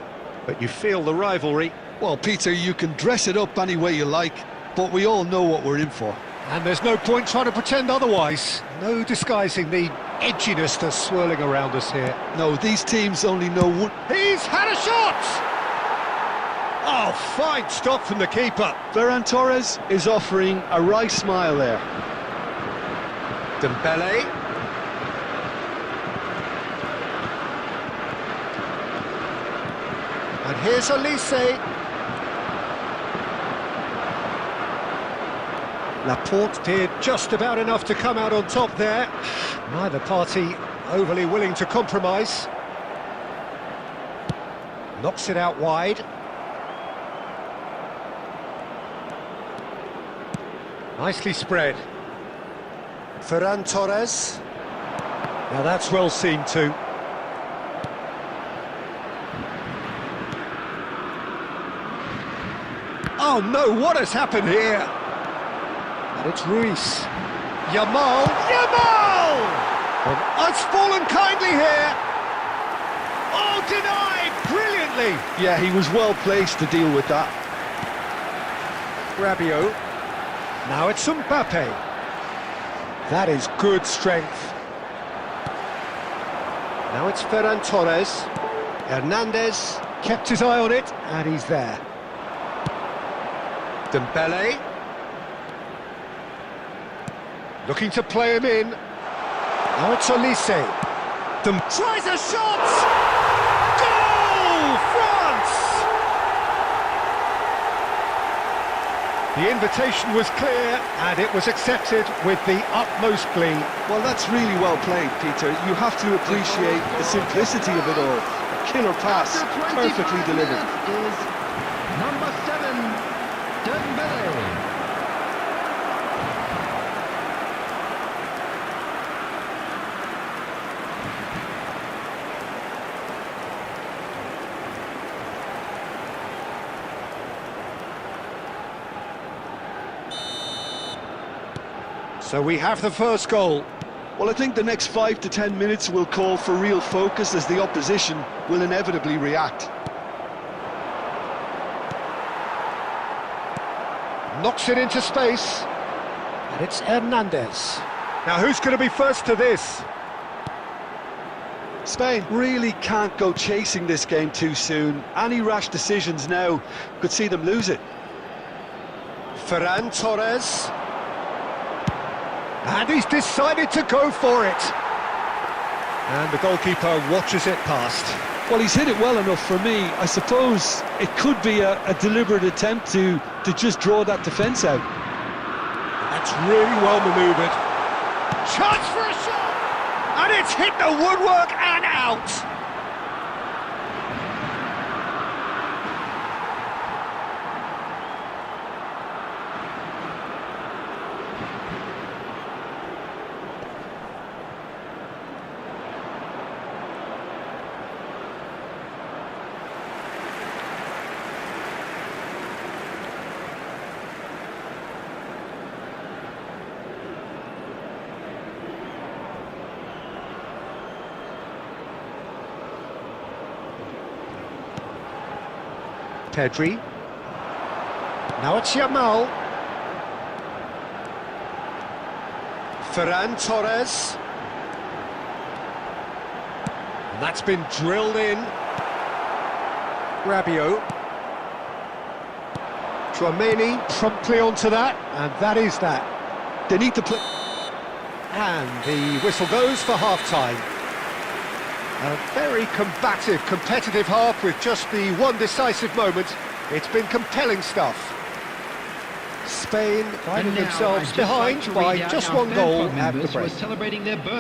but you feel the rivalry. Well, Peter, you can dress it up any way you like, but we all know what we're in for. And there's no point trying to pretend otherwise. No disguising the edginess that's swirling around us here. No, these teams only know one. He's had a shot! Oh, fine stop from the keeper. Ferran Torres is offering a wry smile there. Dembele. And here's Olise. Laporte did just about enough to come out on top there. Neither party overly willing to compromise. Knocks it out wide. Nicely spread. Ferran Torres. Now that's well seen too. Oh no, what has happened here? And it's Ruiz. Yamal! Oh, it's fallen kindly here! Oh, denied! Brilliantly! Yeah, he was well placed to deal with that. Rabiot. Now it's Mbappe. That is good strength. Now it's Ferran Torres. Hernandez kept his eye on it, and he's there. Dembele. Looking to play him in. Now it's Olise. Tries a shot! Goal! France! The invitation was clear, and it was accepted with the utmost glee. Well, that's really well played, Peter. You have to appreciate the simplicity of it all. A killer pass, perfectly delivered. Is number 7, Dembele. So we have the first goal. Well, I think the next 5 to 10 minutes will call for real focus as the opposition will inevitably react. Knocks it into space. And it's Hernandez. Now who's going to be first to this? Spain really can't go chasing this game too soon. Any rash decisions now could see them lose it. Ferran Torres. And he's decided to go for it. And the goalkeeper watches it past. Well, he's hit it well enough for me. I suppose it could be a deliberate attempt to just draw that defence out. That's really well manoeuvred. Chance for a shot! And it's hit the woodwork and out! Pedri. Now it's Yamal. Ferran Torres. And that's been drilled in. Rabiot. Tchouameni promptly onto that, and that is that. They need to play. And the whistle goes for half-time. A very combative, competitive half with just the one decisive moment. It's been compelling stuff. Spain finding themselves behind by just one goal at the break. Celebrating their birthday.